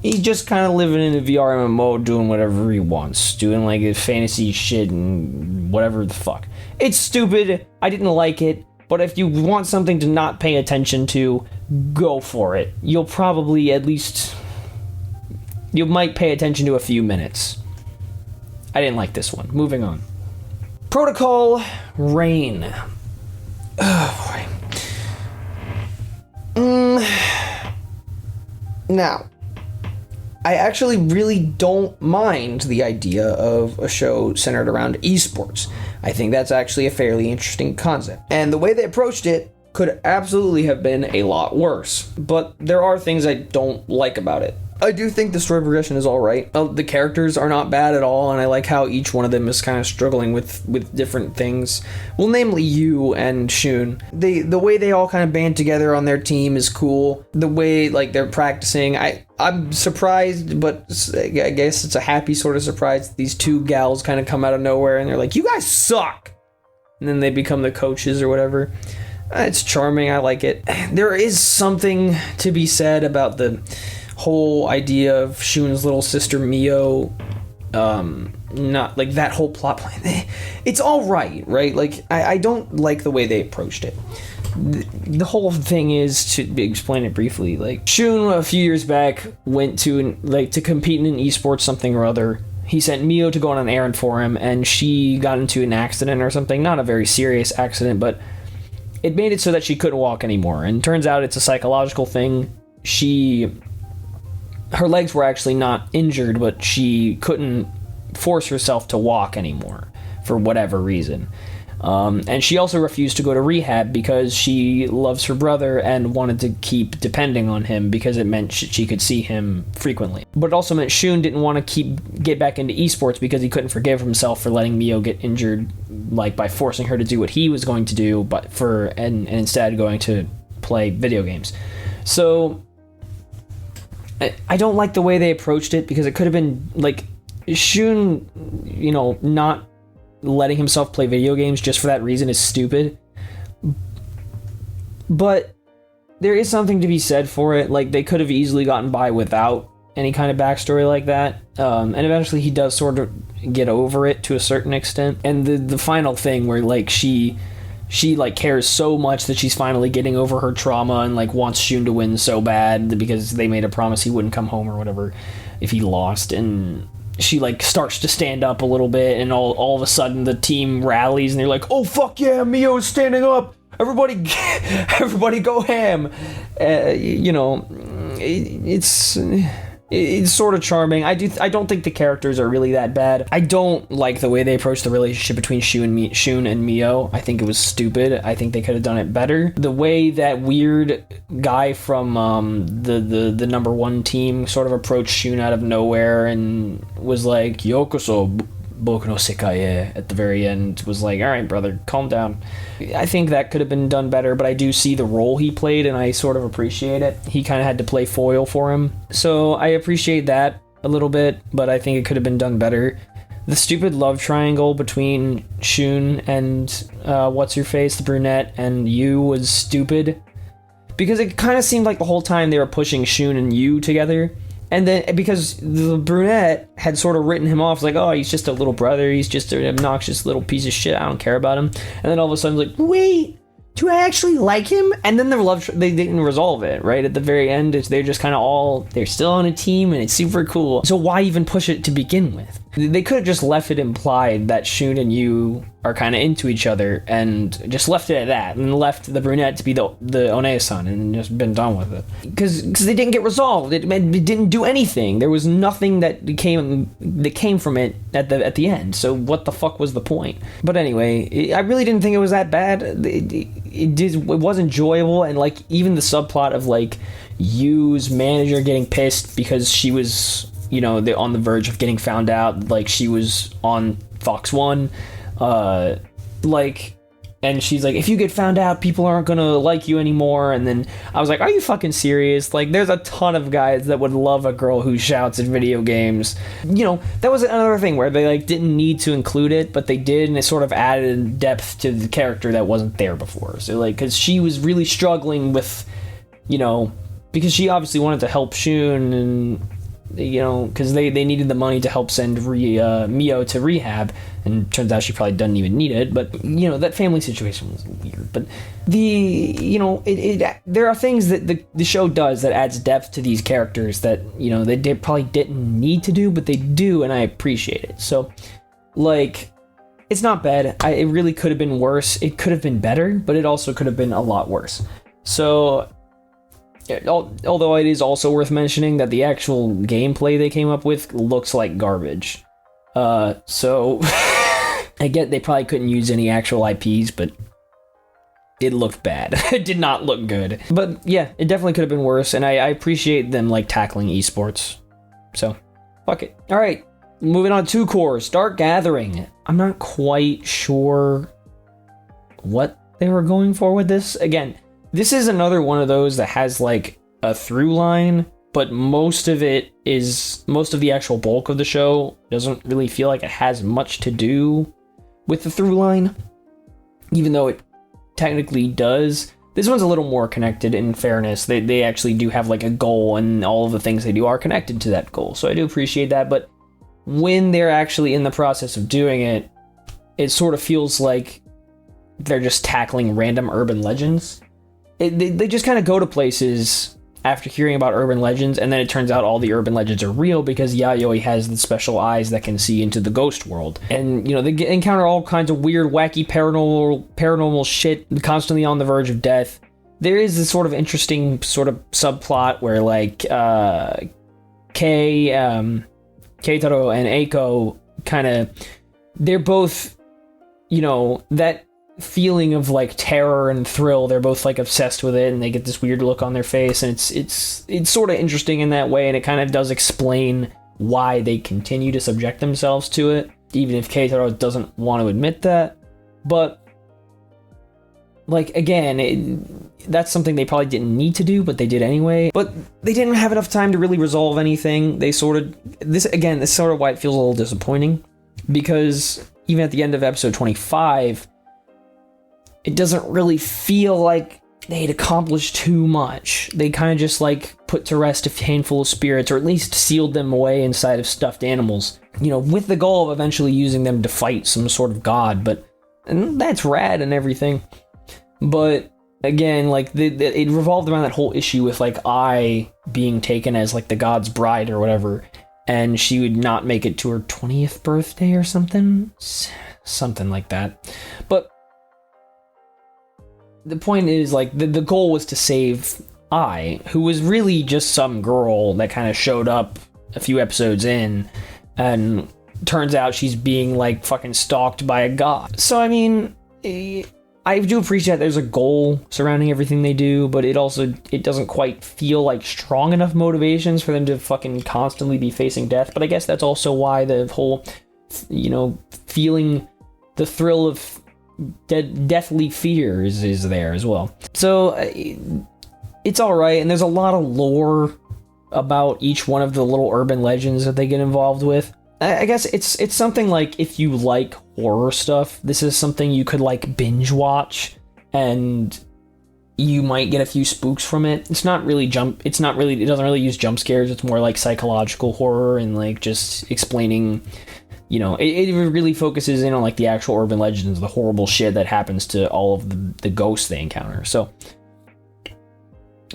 He's just kind of living in a VRMMO, doing whatever he wants, doing, like, fantasy shit and whatever the fuck. It's stupid, I didn't like it. But if you want something to not pay attention to, go for it. You'll probably you might pay attention to a few minutes. I didn't like this one. Moving on. Protocol Rain. Oh boy. Now, I actually really don't mind the idea of a show centered around esports. I think that's actually a fairly interesting concept. And the way they approached it could absolutely have been a lot worse. But there are things I don't like about it. I do think the story progression is alright. The characters are not bad at all, and I like how each one of them is kind of struggling with different things. Well, namely Yu and Shun. The way they all kind of band together on their team is cool. The way, like, they're practicing, I'm surprised, but I guess it's a happy sort of surprise. These two gals kind of come out of nowhere, and they're like, you guys suck! And then they become the coaches or whatever. It's charming, I like it. There is something to be said about the whole idea of Shun's little sister Mio, not like that whole plot plan. It's all right? Like, I don't like the way they approached it. The whole thing is, to explain it briefly, like, Shun a few years back went to compete in an esports something or other. He sent Mio to go on an errand for him, and she got into an accident or something. Not a very serious accident, but it made it so that she couldn't walk anymore. And turns out it's a psychological thing. Her legs were actually not injured, but she couldn't force herself to walk anymore for whatever reason. And she also refused to go to rehab because she loves her brother and wanted to keep depending on him because it meant she could see him frequently. But it also meant Shun didn't want to get back into esports because he couldn't forgive himself for letting Mio get injured, like by forcing her to do what he was going to do, and instead going to play video games. So I don't like the way they approached it because it could have been like Shun, not letting himself play video games just for that reason is stupid. But there is something to be said for it. Like, they could have easily gotten by without any kind of backstory like that. And eventually he does sort of get over it to a certain extent. And the final thing where, like, she like cares so much that she's finally getting over her trauma and like wants Shun to win so bad because they made a promise he wouldn't come home or whatever if he lost, and she like starts to stand up a little bit, and all of a sudden the team rallies and they're like, oh fuck yeah, Mio's standing up, everybody go ham. It's sort of charming. I don't think the characters are really that bad. I don't like the way they approach the relationship between Shun and Mio. I think it was stupid. I think they could have done it better. The way that weird guy from the number one team sort of approached Shun out of nowhere and was like, Yokoso Boku no Sekai at the very end, was like, all right, brother, calm down. I think that could have been done better, but I do see the role he played, and I sort of appreciate it. He kind of had to play foil for him, so I appreciate that a little bit, but I think it could have been done better. The stupid love triangle between Shun and what's-her-face, the brunette, and Yu was stupid, because it kind of seemed like the whole time they were pushing Shun and Yu together. And then, because the brunette had sort of written him off, like, oh, he's just a little brother, he's just an obnoxious little piece of shit, I don't care about him. And then all of a sudden, like, wait, do I actually like him? And then they didn't resolve it, right? At the very end, they're just kind of they're still on a team, and it's super cool. So why even push it to begin with? They could have just left it implied that Shun and Yu are kind of into each other, and just left it at that, and left the brunette to be the Onesan, and just been done with it. Because they didn't get resolved. It didn't do anything. There was nothing that came from it at the end. So what the fuck was the point? But anyway, I really didn't think it was that bad. It was enjoyable, and like even the subplot of like Yu's manager getting pissed because she was, on the verge of getting found out, like she was on Fox 1, and she's like, if you get found out, people aren't gonna like you anymore. And then I was like, are you fucking serious? Like, there's a ton of guys that would love a girl who shouts at video games. That was another thing where they like didn't need to include it, but they did, and it sort of added depth to the character that wasn't there before. So like, because she was really struggling with, because she obviously wanted to help Shun, and because they needed the money to help send Mio to rehab, and turns out she probably doesn't even need it, but that family situation was weird. But there are things that the show does that adds depth to these characters that they probably didn't need to do, but they do, and I appreciate it. So it's not bad. It really could have been worse. It could have been better, but it also could have been a lot worse. So although it is also worth mentioning that the actual gameplay they came up with looks like garbage. So I get they probably couldn't use any actual IPs, but it looked bad. It did not look good. But yeah, it definitely could have been worse, and I appreciate them tackling esports. So fuck it. All right, moving on to cores. Dark Gathering. I'm not quite sure what they were going for with this. Again, this is another one of those that has a through line, but most of the actual bulk of the show doesn't really feel like it has much to do with the through line, even though it technically does. This one's a little more connected, in fairness. They actually do have a goal, and all of the things they do are connected to that goal, so I do appreciate that. But when they're actually in the process of doing it, it sort of feels like they're just tackling random urban legends. They just kind of go to places after hearing about urban legends, and then it turns out all the urban legends are real because Yayoi has the special eyes that can see into the ghost world. And, they encounter all kinds of weird, wacky, paranormal shit, constantly on the verge of death. There is this sort of interesting sort of subplot where, Keitaro and Eiko they're both, that feeling of terror and thrill, they're both obsessed with it, and they get this weird look on their face, and it's sort of interesting in that way, and it kind of does explain why they continue to subject themselves to it, even if Keitaro doesn't want to admit that. But again, that's something they probably didn't need to do, but they did anyway. But they didn't have enough time to really resolve anything. This is sort of why it feels a little disappointing, because even at the end of episode 25, it doesn't really feel like they'd accomplished too much. They kind of just put to rest a handful of spirits, or at least sealed them away inside of stuffed animals, with the goal of eventually using them to fight some sort of god. And that's rad and everything. But again, it revolved around that whole issue with Ai being taken as the god's bride or whatever, and she would not make it to her 20th birthday or something like that. But the point is, the goal was to save Ai, who was really just some girl that kind of showed up a few episodes in, and turns out she's being, fucking stalked by a god. So, I mean, I do appreciate there's a goal surrounding everything they do, but it doesn't quite feel strong enough motivations for them to fucking constantly be facing death. But I guess that's also why the whole, feeling the thrill of deathly fears is there as well. So it's all right, and there's a lot of lore about each one of the little urban legends that they get involved with. I guess it's something if you like horror stuff, this is something you could binge watch, and you might get a few spooks from it. It doesn't really use jump scares. It's more psychological horror and just explaining. It really focuses in on the actual urban legends, the horrible shit that happens to all of the ghosts they encounter. So,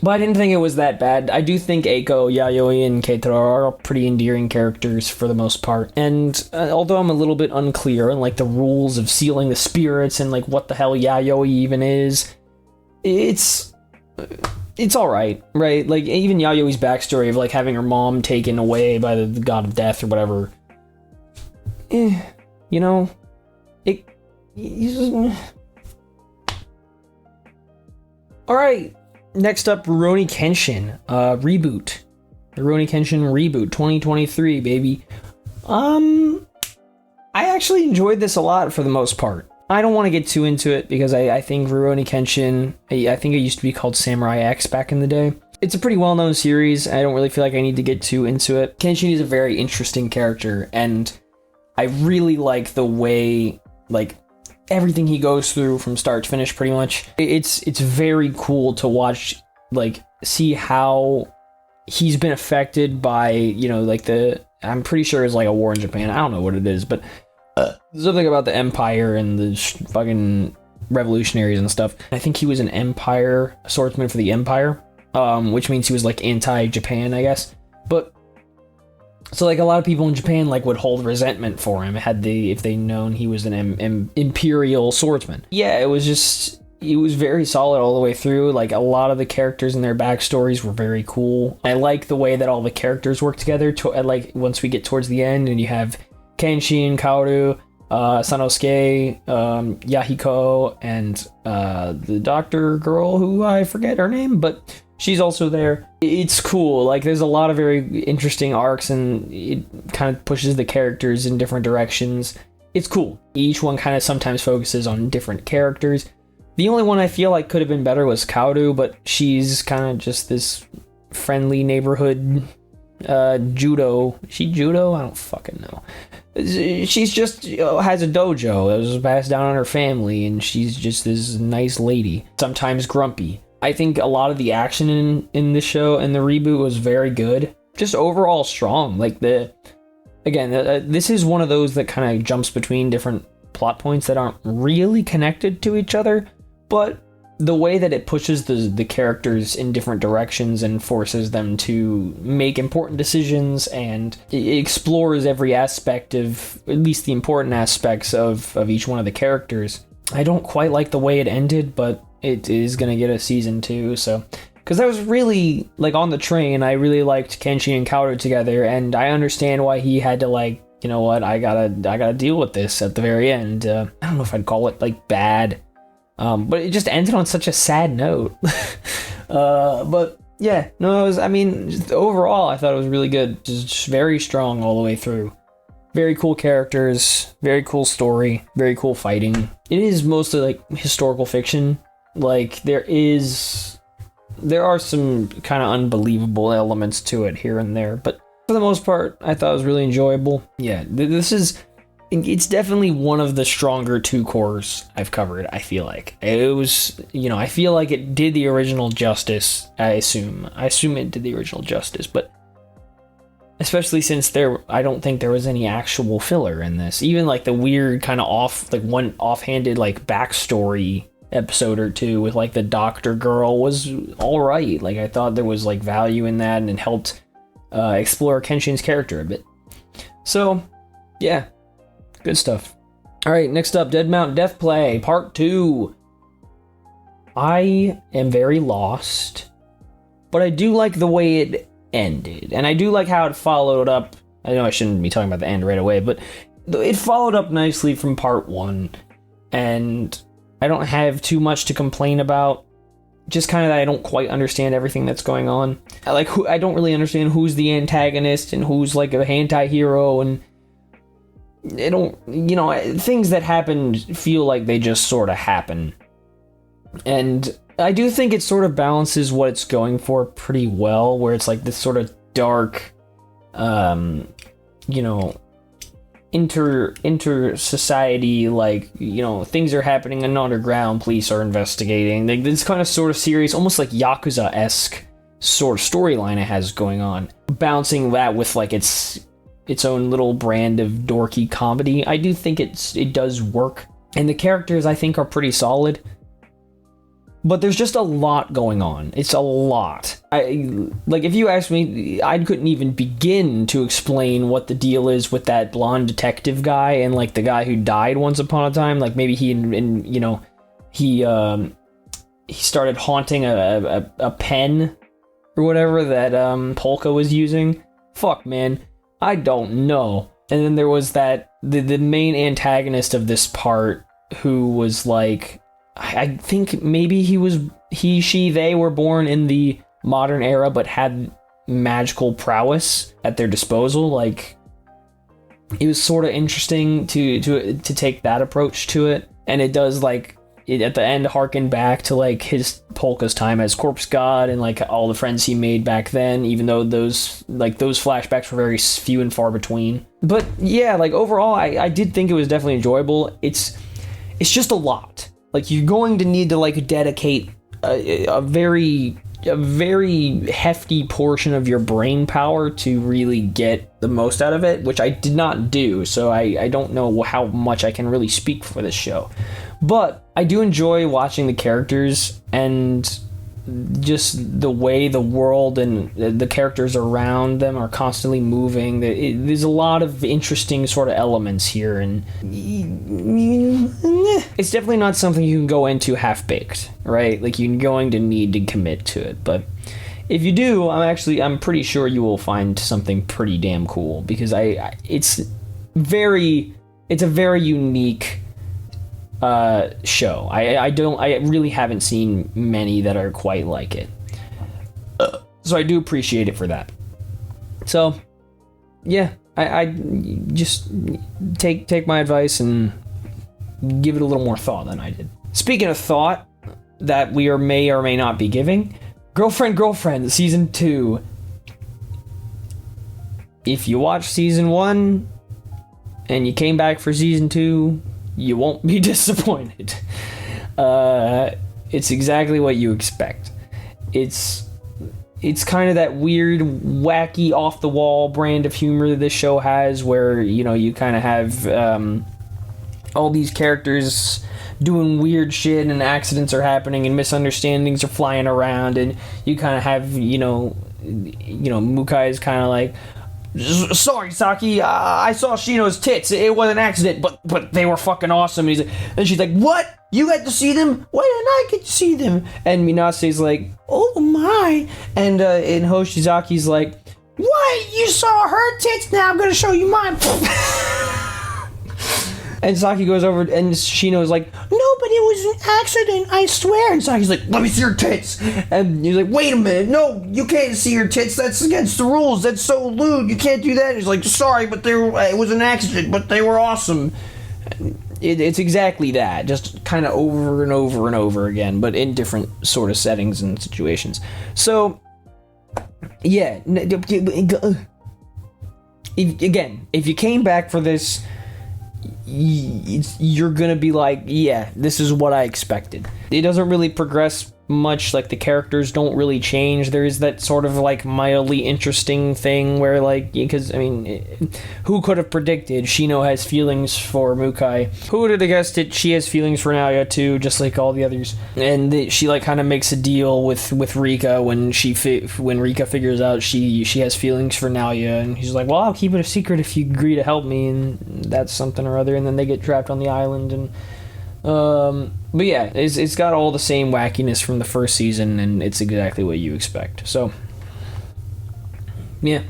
but I didn't think it was that bad. I do think Eiko, Yayoi, and Keitaro are pretty endearing characters for the most part. And although I'm a little bit unclear on the rules of sealing the spirits and what the hell Yayoi even is, it's all right, right? Even Yayoi's backstory of having her mom taken away by the god of death or whatever. Alright, next up, Rurouni Kenshin, reboot. Rurouni Kenshin reboot, 2023, baby. I actually enjoyed this a lot for the most part. I don't want to get too into it because I think Rurouni Kenshin, I think it used to be called Samurai X back in the day. It's a pretty well-known series. I don't really feel like I need to get too into it. Kenshin is a very interesting character, and I really like the way, everything he goes through from start to finish, pretty much. It's very cool to watch, see how he's been affected by, you know, like I'm pretty sure it's like a war in Japan. I don't know what it is, but something about the Empire and the fucking revolutionaries and stuff. I think he was an Empire swordsman for the Empire, which means he was like anti-Japan, I guess. But so like a lot of people in Japan like would hold resentment for him if they known he was an imperial swordsman. Yeah, it was very solid all the way through. Like a lot of the characters and their backstories were very cool. I like the way that all the characters work together. Like once we get towards the end and you have Kenshin, Kaoru, Sanosuke, Yahiko, and the doctor girl who I forget her name, but she's also there. It's cool. Like there's a lot of very interesting arcs, and it kind of pushes the characters in different directions. It's cool. Each one kind of sometimes focuses on different characters. The only one I feel like could have been better was Kaoru, but she's kind of just this friendly neighborhood judo. Is she judo? I don't fucking know. She's just has a dojo that was passed down on her family, and she's just this nice lady. Sometimes grumpy. I think a lot of the action in the show and the reboot was very good. Just overall strong. Like this is one of those that kind of jumps between different plot points that aren't really connected to each other, but the way that it pushes the characters in different directions and forces them to make important decisions, and it explores every aspect of, at least the important aspects of each one of the characters. I don't quite like the way it ended, but it is going to get a season 2, so... Because I was really, like, on the train, I really liked Kenshin and Kaoru together, and I understand why he had to, like, you know what, I gotta deal with this at the very end. I don't know if I'd call it, like, bad. But it just ended on such a sad note. But yeah, no, just overall, I thought it was really good. Just very strong all the way through. Very cool characters, very cool story, very cool fighting. It is mostly like historical fiction. Like there are some kind of unbelievable elements to it here and there, but for the most part, I thought it was really enjoyable. Yeah, it's definitely one of the stronger 2 cores I've covered, I feel like. It was, I feel like it did the original justice, I assume. It did the original justice, but especially since I don't think there was any actual filler in this. Even like the weird kind of one offhanded like backstory episode or 2 with like the doctor girl was alright. Like I thought there was like value in that, and it helped explore Kenshin's character a bit. So, yeah. Good stuff. Alright, next up, Dead Mount Death Play, Part 2. I am very lost, but I do like the way it ended, and I do like how it followed up. I know I shouldn't be talking about the end right away, but it followed up nicely from Part 1, and I don't have too much to complain about. Just kind of that I don't quite understand everything that's going on. I don't really understand who's the antagonist and who's like a anti-hero, and it don't, things that happen feel like they just sort of happen. And I do think it sort of balances what it's going for pretty well, where it's like this sort of dark, inter society, like, things are happening and underground, police are investigating. Like, this kind of sort of series, almost like Yakuza-esque sort of storyline it has going on. Balancing that with like its own little brand of dorky comedy. I do think it does work. And the characters, I think, are pretty solid. But there's just a lot going on. It's a lot. If you asked me, I couldn't even begin to explain what the deal is with that blonde detective guy and, like, the guy who died once upon a time. Like, maybe he started haunting a pen or whatever that Polka was using. Fuck, man. I don't know. And then there was the main antagonist of this part who was like, I think maybe they were born in the modern era but had magical prowess at their disposal. Like, it was sort of interesting to take that approach to it. And it does, like, it at the end harken back to like his Polka's time as corpse god and like all the friends he made back then, even though those flashbacks were very few and far between. But yeah, like overall I did think it was definitely enjoyable. It's just a lot. Like, you're going to need to like dedicate a very a very hefty portion of your brain power to really get the most out of it, which I did not do, so I don't know how much I can really speak for this show. But I do enjoy watching the characters and just the way the world and the characters around them are constantly moving. There's a lot of interesting sort of elements here, and it's definitely not something you can go into half-baked, right? Like, you're going to need to commit to it, but if you do, I'm pretty sure you will find something pretty damn cool, because it's a very unique show. I really haven't seen many that are quite like it. So I do appreciate it for that. So yeah, I just take my advice and give it a little more thought than I did. Speaking of thought that we may or may not be giving, Girlfriend season 2. If you watched season 1 and you came back for season 2, you won't be disappointed. It's exactly what you expect. It's kind of that weird, wacky, off-the-wall brand of humor that this show has, where, you know, you kind of have all these characters doing weird shit, and accidents are happening, and misunderstandings are flying around, and you kind of have, you know, Mukai is kind of like, sorry, Saki, I saw Shino's tits. It was an accident, but they were fucking awesome. And she's like, what? You got to see them? Why didn't I get to see them? And Minase's like, oh my. And Hoshizaki's like, what? You saw her tits? Now I'm going to show you mine. And Saki goes over, and Shino's like, no, but it was an accident, I swear. And Saki's like, let me see your tits. And he's like, wait a minute, no, you can't see your tits. That's against the rules. That's so lewd. You can't do that. He's like, sorry, but it was an accident, but they were awesome. It's exactly that, just kind of over and over and over again, but in different sort of settings and situations. So, yeah. If you came back for this, you're gonna be like, yeah, this is what I expected. It doesn't really progress much, like the characters don't really change. There is that sort of like mildly interesting thing where, like, because I mean, who could have predicted Shino has feelings for Mukai? Who would have guessed it? She has feelings for Naoya too, just like all the others. And she like kind of makes a deal with Rika when Rika figures out she has feelings for Naoya, and he's like, well, I'll keep it a secret if you agree to help me, and that's something or other. And then they get trapped on the island, and but yeah, it's got all the same wackiness from the first season, and it's exactly what you expect. So, yeah.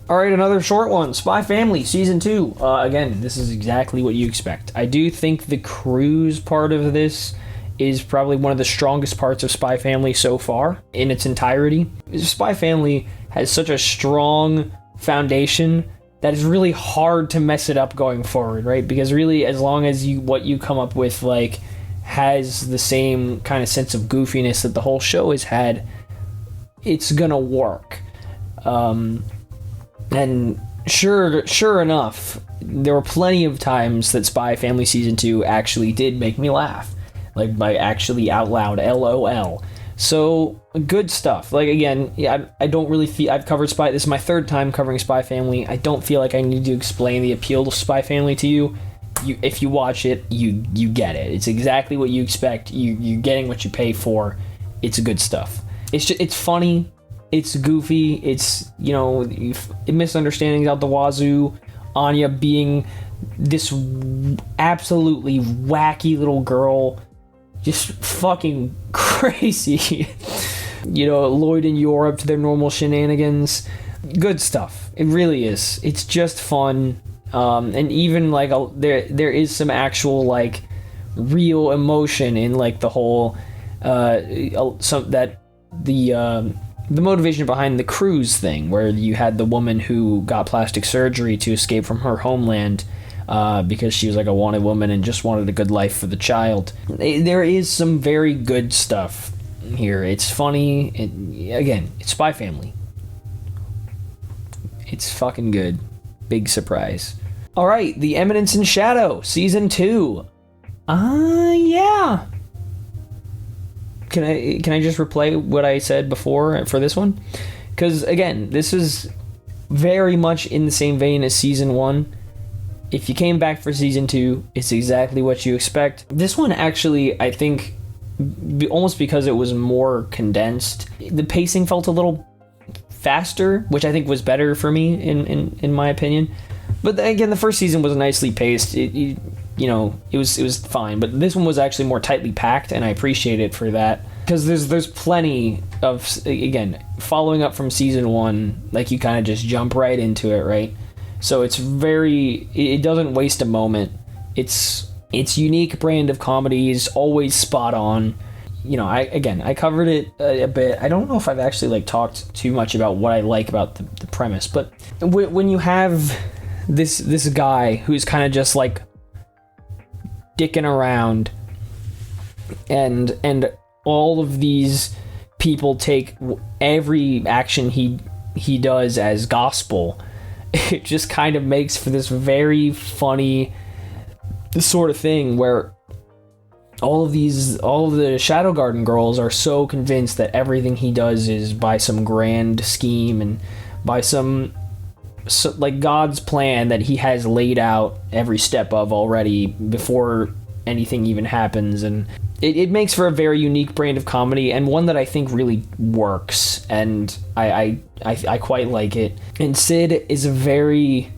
Alright, another short one. Spy Family, Season 2. Again, this is exactly what you expect. I do think the cruise part of this is probably one of the strongest parts of Spy Family so far, in its entirety. Spy Family has such a strong foundation that is really hard to mess it up going forward, right? Because really, as long as what you come up with, like, has the same kind of sense of goofiness that the whole show has had, it's gonna work. And sure enough, there were plenty of times that Spy Family Season 2 actually did make me laugh. Like, by actually out loud, LOL. So, good stuff. Like, again, yeah, I don't really feel... I've covered Spy... This is my third time covering Spy Family. I don't feel like I need to explain the appeal of Spy Family to you. If you watch it, you get it. It's exactly what you expect. You're getting what you pay for. It's good stuff. It's funny. It's goofy. It's, you know, misunderstandings out the wazoo. Anya being this absolutely wacky little girl. Just fucking crazy. You know, Lloyd and Yor up to their normal shenanigans. Good stuff. It really is. It's just fun. And even like there is some actual like real emotion in like the whole the motivation behind the cruise thing, where you had the woman who got plastic surgery to escape from her homeland because she was like a wanted woman and just wanted a good life for the child. There is some very good stuff here. It's funny. Again, it's Spy Family. It's fucking good. Big surprise. Alright, The Eminence in Shadow, Season 2. Yeah. can I just replay what I said before for this one? Because again, this is very much in the same vein as season 1. If you came back for season 2, it's exactly what you expect. This one actually, I think, almost because it was more condensed, the pacing felt a little faster, which I think was better for me in my opinion. But again, the first season was nicely paced. It was fine. But this one was actually more tightly packed, and I appreciate it for that. Because there's plenty of, again, following up from season 1, like you kind of just jump right into it, right? So it doesn't waste a moment. Its unique brand of comedy is always spot on. I covered it a bit. I don't know if I've actually talked too much about what I like about the premise, but when you have this guy who's kind of just dicking around, and all of these people take every action he does as gospel, it just kind of makes for this very funny sort of thing where all of the Shadow Garden girls are so convinced that everything he does is by some grand scheme and by some God's plan that he has laid out every step of already before anything even happens. And it makes for a very unique brand of comedy, and one that I think really works, and I quite like it. And Sid is I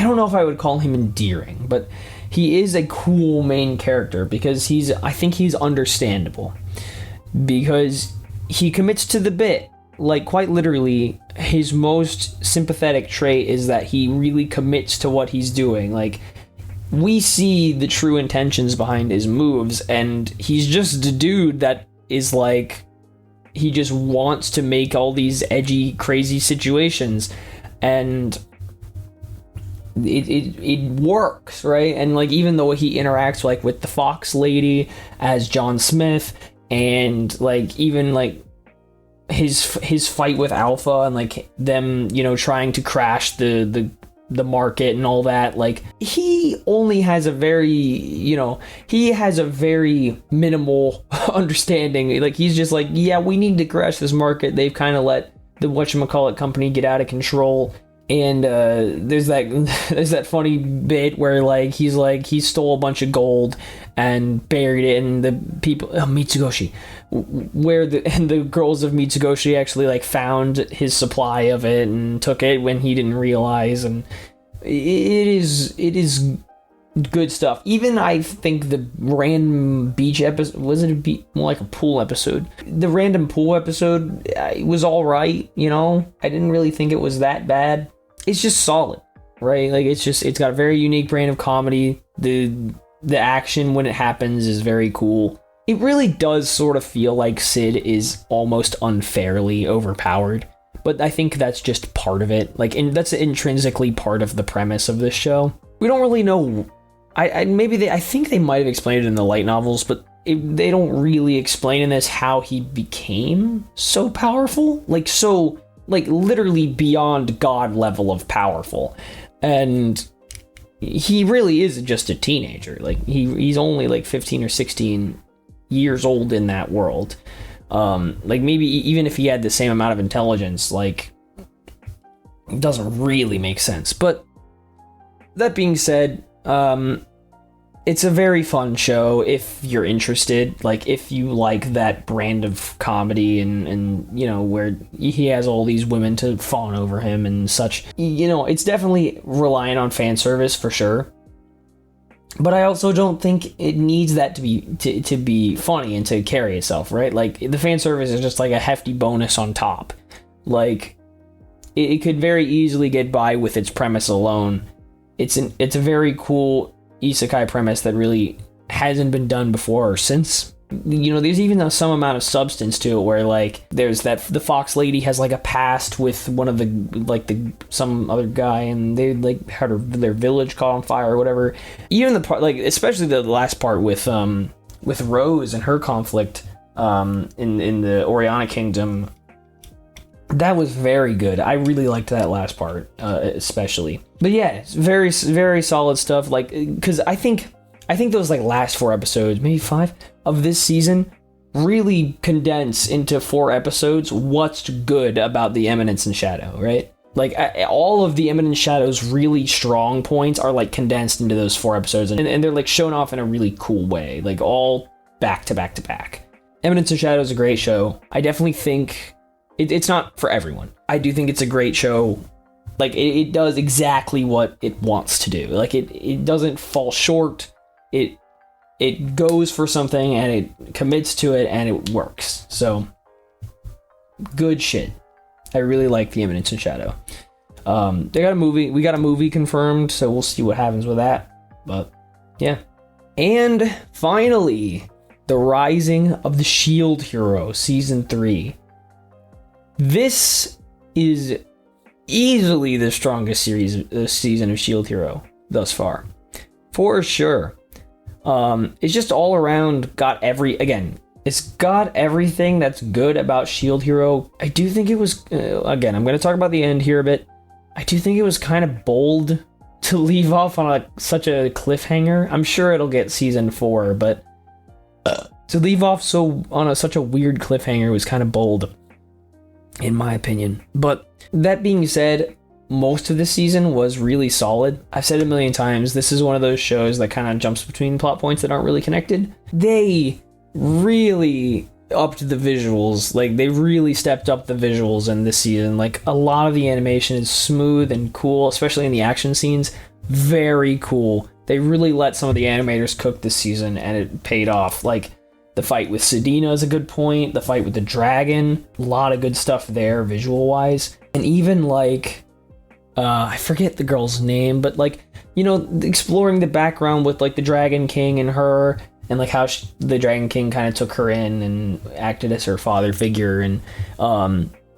don't know if I would call him endearing, but he is a cool main character because I think he's understandable, because he commits to the bit. Quite literally, his most sympathetic trait is that he really commits to what he's doing. We see the true intentions behind his moves, and he's just a dude that is he just wants to make all these edgy, crazy situations, and it works, right? And even though he interacts with the Fox lady as John Smith, and even his fight with Alpha, and them trying to crash the market and all that, he only has a very minimal understanding. He's just yeah, we need to crash this market. They've kind of let the whatchamacallit company get out of control. And there's that funny bit where he stole a bunch of gold and buried it in the people Mitsugoshi, where the girls of Mitsugoshi actually found his supply of it and took it when he didn't realize. And it is good stuff. Even I think the random beach episode, was it more like a pool episode? The random pool episode was all right. I didn't really think it was that bad. It's just solid, right? It's got a very unique brand of comedy. The action when it happens is very cool. It really does sort of feel like Sid is almost unfairly overpowered, but I think that's just part of it. And that's intrinsically part of the premise of this show. We don't really know. I think they might have explained it in the light novels, but they don't really explain in this how he became so powerful. Literally beyond God level of powerful. And he really is just a teenager. He's only 15 or 16 years old in that world. Maybe even if he had the same amount of intelligence, it doesn't really make sense. But that being said, it's a very fun show if you're interested. If you like that brand of comedy and where he has all these women to fawn over him and such. It's definitely reliant on fan service for sure. But I also don't think it needs that to be funny and to carry itself, right? The fan service is just a hefty bonus on top. It could very easily get by with its premise alone. It's a very cool isekai premise that really hasn't been done before or since. There's even some amount of substance to it where there's the Fox lady has a past with one of the some other guy, and they had their village caught on fire or whatever. Even the part especially the last part with Rose and her conflict in the Oriana Kingdom, that was very good. I really liked that last part, especially. But yeah, it's very, very solid stuff. Because I think those last 4 episodes, maybe 5 of this season, really condense into 4 episodes what's good about the Eminence and Shadow, right? Like, all of the Eminence Shadow's really strong points are, like, condensed into those 4 episodes, and they're, like, shown off in a really cool way, like, all back to back to back. Eminence and Shadow is a great show. I definitely think it's not for everyone. I do think it's a great show. Like, it does exactly what it wants to do. Like, it doesn't fall short. It goes for something, and it commits to it, and it works. So, good shit. I really like the Eminence and Shadow. They got a movie. We got a movie confirmed, so we'll see what happens with that. But yeah. And finally, The Rising of the Shield Hero Season 3. This is easily the strongest season of Shield Hero thus far, for sure. It's just all around it's got everything that's good about Shield Hero. I do think it was, again, I'm going to talk about the end here a bit. I do think it was kind of bold to leave off on such a cliffhanger. I'm sure it'll get season 4, but to leave off such a weird cliffhanger was kind of bold, in my opinion. But that being said, most of the season was really solid. I've said it a million times, this is one of those shows that kind of jumps between plot points that aren't really connected. They really upped the visuals. Like, they really stepped up the visuals in this season. Like, a lot of the animation is smooth and cool, especially in the action scenes. Very cool. They really let some of the animators cook this season, and it paid off. Like, the fight with Sedina is a good point. The fight with the dragon, a lot of good stuff there, visual-wise. And even, like, I forget the girl's name, but, like, you know, exploring the background with, like, the Dragon King and her, and, like, how the Dragon King kind of took her in and acted as her father figure, and,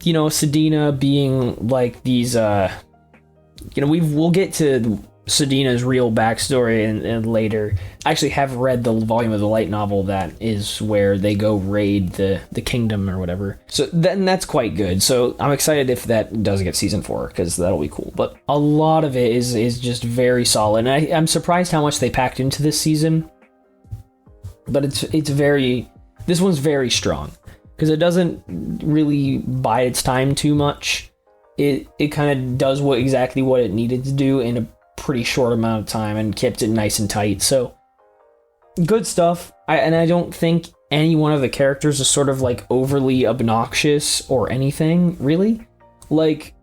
you know, Sedina being, like, these, you know, we'll get to Sedina's real backstory and later. I actually have read the volume of the light novel that is where they go raid the kingdom or whatever. So then that's quite good. So I'm excited if that does get season 4, because that'll be cool. But a lot of it is just very solid. And I'm surprised how much they packed into this season. But this one's very strong, because it doesn't really bide its time too much. It kind of does exactly what it needed to do in a pretty short amount of time and kept it nice and tight. So good stuff. I don't think any one of the characters is sort of like overly obnoxious or anything, really. Like,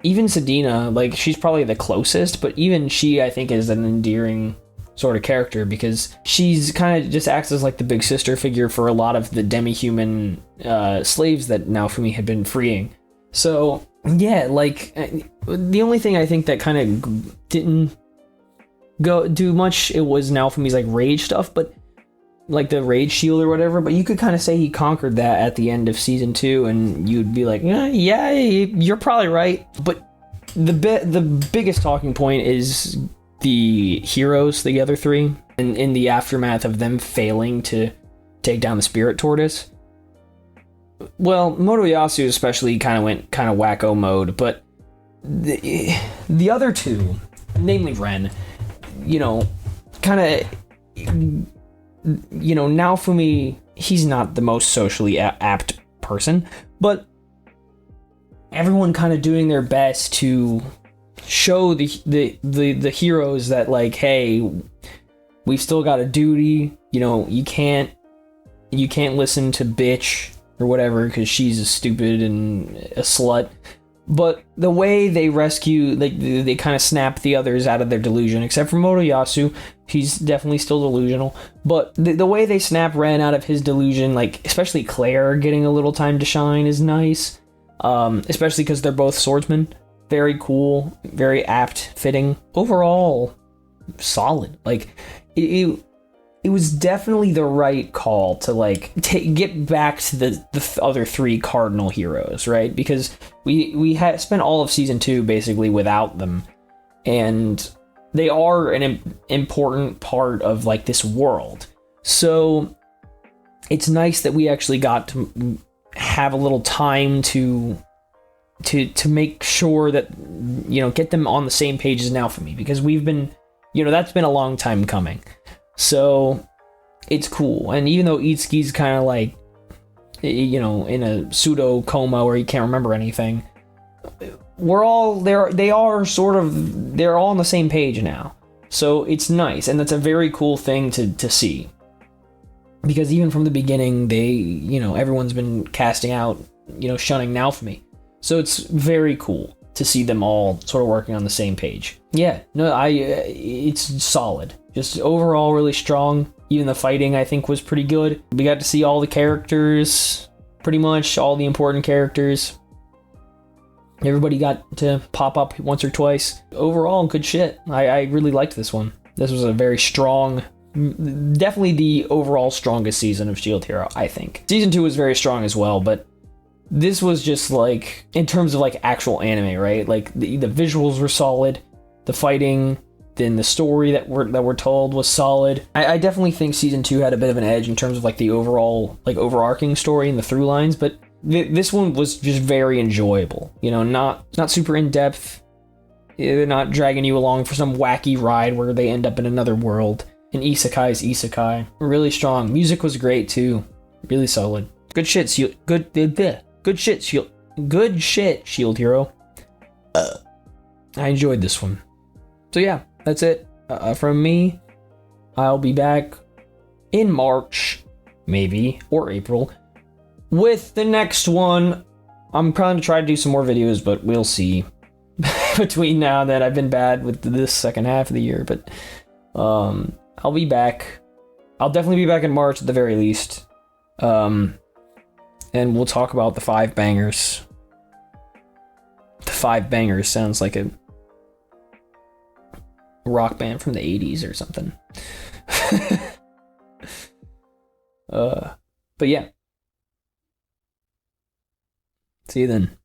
even Sedina, like, she's probably the closest, but even she, I think, is an endearing sort of character, because she's kind of just acts as like the big sister figure for a lot of the demi-human slaves that Naofumi had been freeing. So yeah, like, the only thing I think that kind of didn't do much, it was Naofumi's like rage stuff, but like the rage shield or whatever. But you could kind of say he conquered that at the end of season 2, and you'd be like, yeah, you're probably right. But the biggest talking point is the heroes, the other 3, and in the aftermath of them failing to take down the spirit tortoise. Well, Motoyasu especially kind of went kind of wacko mode, but the other 2, namely Ren, you know, kind of, you know, Naofumi, he's not the most socially apt person, but everyone kind of doing their best to show the heroes that, like, hey, we've still got a duty. You know, you can't listen to bitch or whatever because she's a stupid and a slut. But the way they rescue, like, they kind of snap the others out of their delusion, except for Motoyasu. He's definitely still delusional. But the way they snap Ren out of his delusion, like, especially Claire getting a little time to shine, is nice. Especially because they're both swordsmen. Very cool, very apt, fitting. Overall, solid. Like, it was definitely the right call to, like, get back to the other 3 cardinal heroes, right? Because we had spent all of season 2 basically without them, and they are an important part of, like, this world. So it's nice that we actually got to have a little time to make sure that, you know, get them on the same page as Naofumi, because we've been, you know, that's been a long time coming. So it's cool. And even though Itsuki's kind of like you know, in a pseudo coma where he can't remember anything. We're all there. They're all on the same page now. So it's nice, and that's a very cool thing to see. Because even from the beginning, everyone's been casting out, shunning Naofumi. So it's very cool to see them all sort of working on the same page. Yeah, no, it's solid. Just overall really strong. Even the fighting, I think, was pretty good. We got to see all the characters, pretty much all the important characters. Everybody got to pop up once or twice. Overall, good shit. I really liked this one. This was a very strong, definitely the overall strongest season of Shield Hero, I think. Season 2 was very strong as well, but this was just like, in terms of like actual anime, right? Like the visuals were solid, the fighting, then the story that we're told was solid. I definitely think season 2 had a bit of an edge in terms of like the overall like overarching story and the through lines, but this one was just very enjoyable. Not super in depth. They're not dragging you along for some wacky ride where they end up in another world. And isekai is isekai. Really strong. Music was great too. Really solid. Good shit, Shield Hero. I enjoyed this one. So yeah, that's it from me. I'll be back in March, maybe, or April, with the next one. I'm trying to try to do some more videos, but we'll see. Between now and then, I've been bad with this second half of the year, but I'll be back. I'll definitely be back in March at the very least. And we'll talk about the 5 bangers. The 5 bangers sounds like a rock band from the 80s or something. But yeah. See you then.